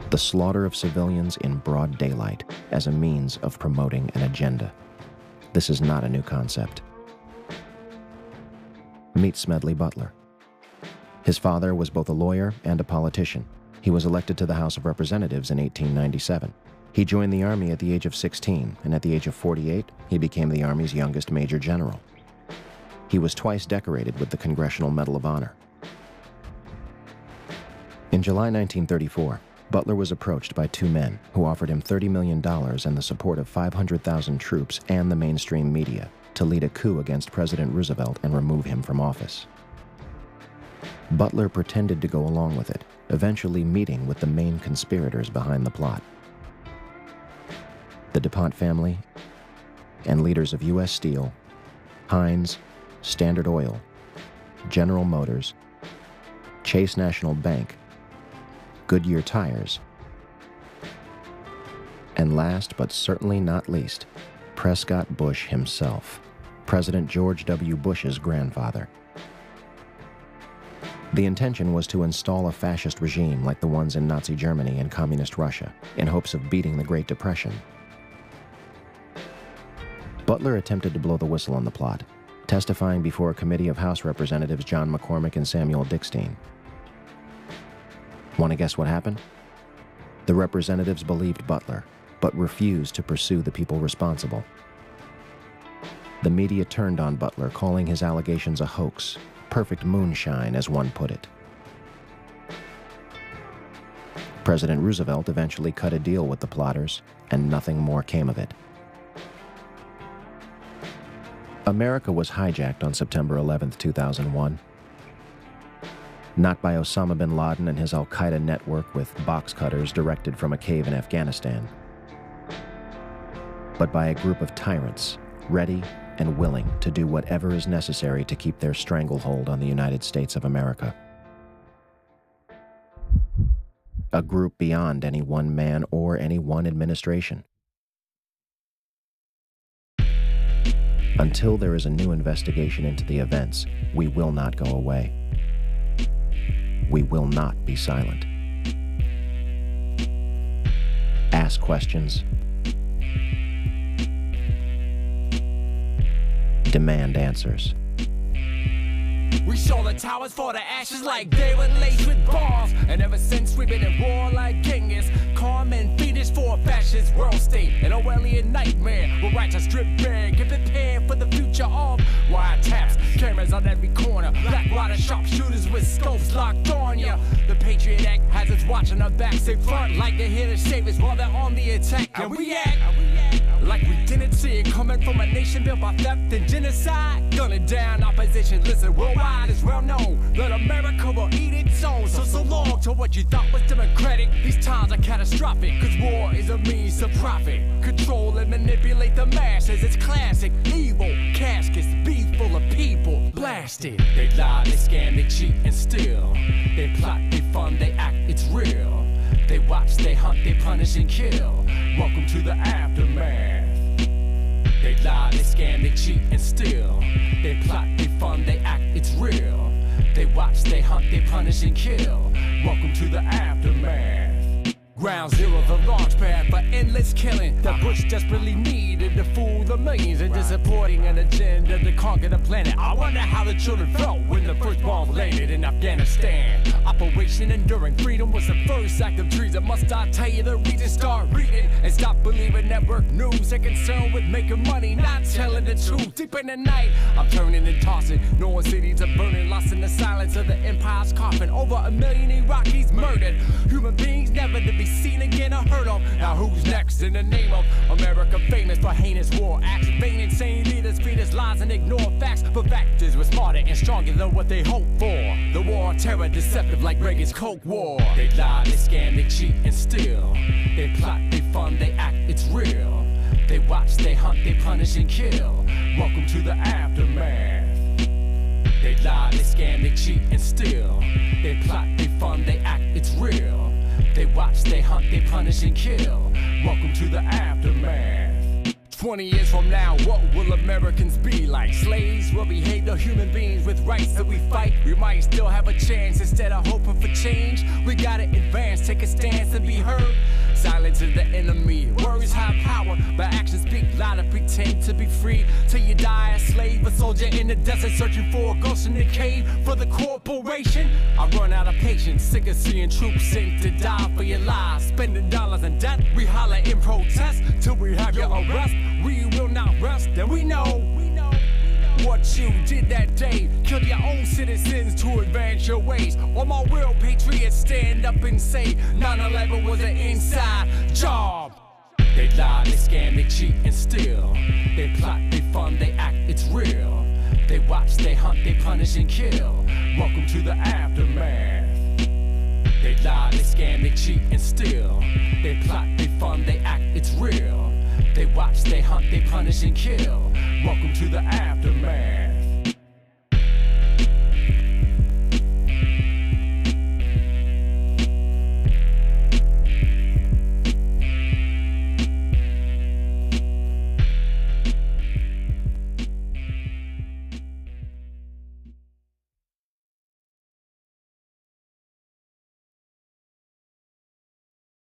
Speaker 1: The slaughter of civilians in broad daylight as a means of promoting an agenda. This is not a new concept. Meet Smedley Butler. His father was both a lawyer and a politician. He was elected to the House of Representatives in 1897. He joined the Army at the age of 16, and at the age of 48, he became the Army's youngest Major General. He was twice decorated with the Congressional Medal of Honor. In July 1934, Butler was approached by two men who offered him $30 million and the support of 500,000 troops and the mainstream media to lead a coup against President Roosevelt and remove him from office. Butler pretended to go along with it, eventually meeting with the main conspirators behind the plot. The DuPont family and leaders of U.S. Steel, Heinz, Standard Oil, General Motors, Chase National Bank, Goodyear Tires, and last but certainly not least, Prescott Bush himself, President George W. Bush's grandfather. The intention was to install a fascist regime like the ones in Nazi Germany and Communist Russia, in hopes of beating the Great Depression. Butler attempted to blow the whistle on the plot, testifying before a committee of House Representatives John McCormick and Samuel Dickstein. Want to guess what happened? The representatives believed Butler, but refused to pursue the people responsible. The media turned on Butler, calling his allegations a hoax, perfect moonshine, as one put it. President Roosevelt eventually cut a deal with the plotters, and nothing more came of it. America was hijacked on September 11, 2001. Not by Osama bin Laden and his al-Qaeda network with box cutters directed from a cave in Afghanistan, but by a group of tyrants, ready and willing to do whatever is necessary to keep their stranglehold on the United States of America. A group beyond any one man or any one administration. Until there is a new investigation into the events, we will not go away. We will not be silent. Ask questions. Demand answers.
Speaker 2: We show the towers for the ashes like they were laced with bombs. And ever since we've been at war like Genghis, calm and fiendish for a fascist world state. An Orwellian nightmare with righteous strip bare. Get prepared for the future of wiretaps. Cameras on every corner. Black water sharpshooters with scopes locked on ya. The Patriot Act has us watching our backs. They front like they're here to save us while they're on the attack. And we act like we didn't see it coming from a nation built by theft and genocide. Gunning down opposition, listen, worldwide is well known that America will eat its own. So long to what you thought was democratic. These times are catastrophic, cause war is a means to profit. Control and manipulate the masses, it's classic. Evil caskets, be full of people blasted. They lie, they scam, they cheat and steal. They plot, they fund, they act, it's real. They watch, they hunt, they punish and kill. Welcome to the aftermath. They lie, they scam, they cheat and steal. They plot, they fund, they act, it's real. They watch, they hunt, they punish and kill. Welcome to the aftermath. Ground zero, the launch pad for endless killing. The Bush desperately needed to fool the millions and supporting an agenda to conquer the planet. I wonder how the children felt when the first bomb landed in Afghanistan. Operation Enduring Freedom was the first act of treason. Must I tell you the reason? Start reading and stop believing network news. They're concerned with making money, not telling the truth. Deep in the night, I'm turning and tossing. Knowing cities are burning, lost in the silence of the empire's coffin. Over 1 million Iraqis murdered. Human beings never to be seen again or heard of. Now who's next in the name of America, famous for heinous war acts? Vain, insane leaders feed us lies and ignore facts. But factors were smarter and stronger than what they hoped for. The war on terror, deceptive like Reagan's Coke War. They lie, they scam, they cheat and steal. They plot, they fund, they act, it's real. They watch, they hunt, they punish and kill. Welcome to the aftermath. They lie, they scam, they cheat and steal. They plot, they fund, they act, it's real. They watch, they hunt, they punish and kill. Welcome to the aftermath. 20 years from now, what will Americans be like? Slaves will behave to human beings with rights that we fight. We might still have a chance instead of hoping for change. We gotta advance, take a stance and be heard. Silence is the enemy. Words have power, but actions speak louder. Pretend to be free till you die a slave. A soldier in the desert searching for a ghost in the cave. For the corporation, I run out of patience. Sick of seeing troops sent to die for your lives. Spending dollars in debt, we holler in protest till we have your arrest. We will not rest, and we know what you did that day. Killed your own citizens to advance your ways. All my real patriots stand up and say 9/11 was an inside job. They lie, they scam, they cheat and steal. They plot, they fund, they act, it's real. They watch, they hunt, they punish and kill. Welcome to the aftermath. They lie, they scam, they cheat and steal. They plot, they fund, they act, it's real. They watch, they hunt, they punish and kill. Welcome to the aftermath.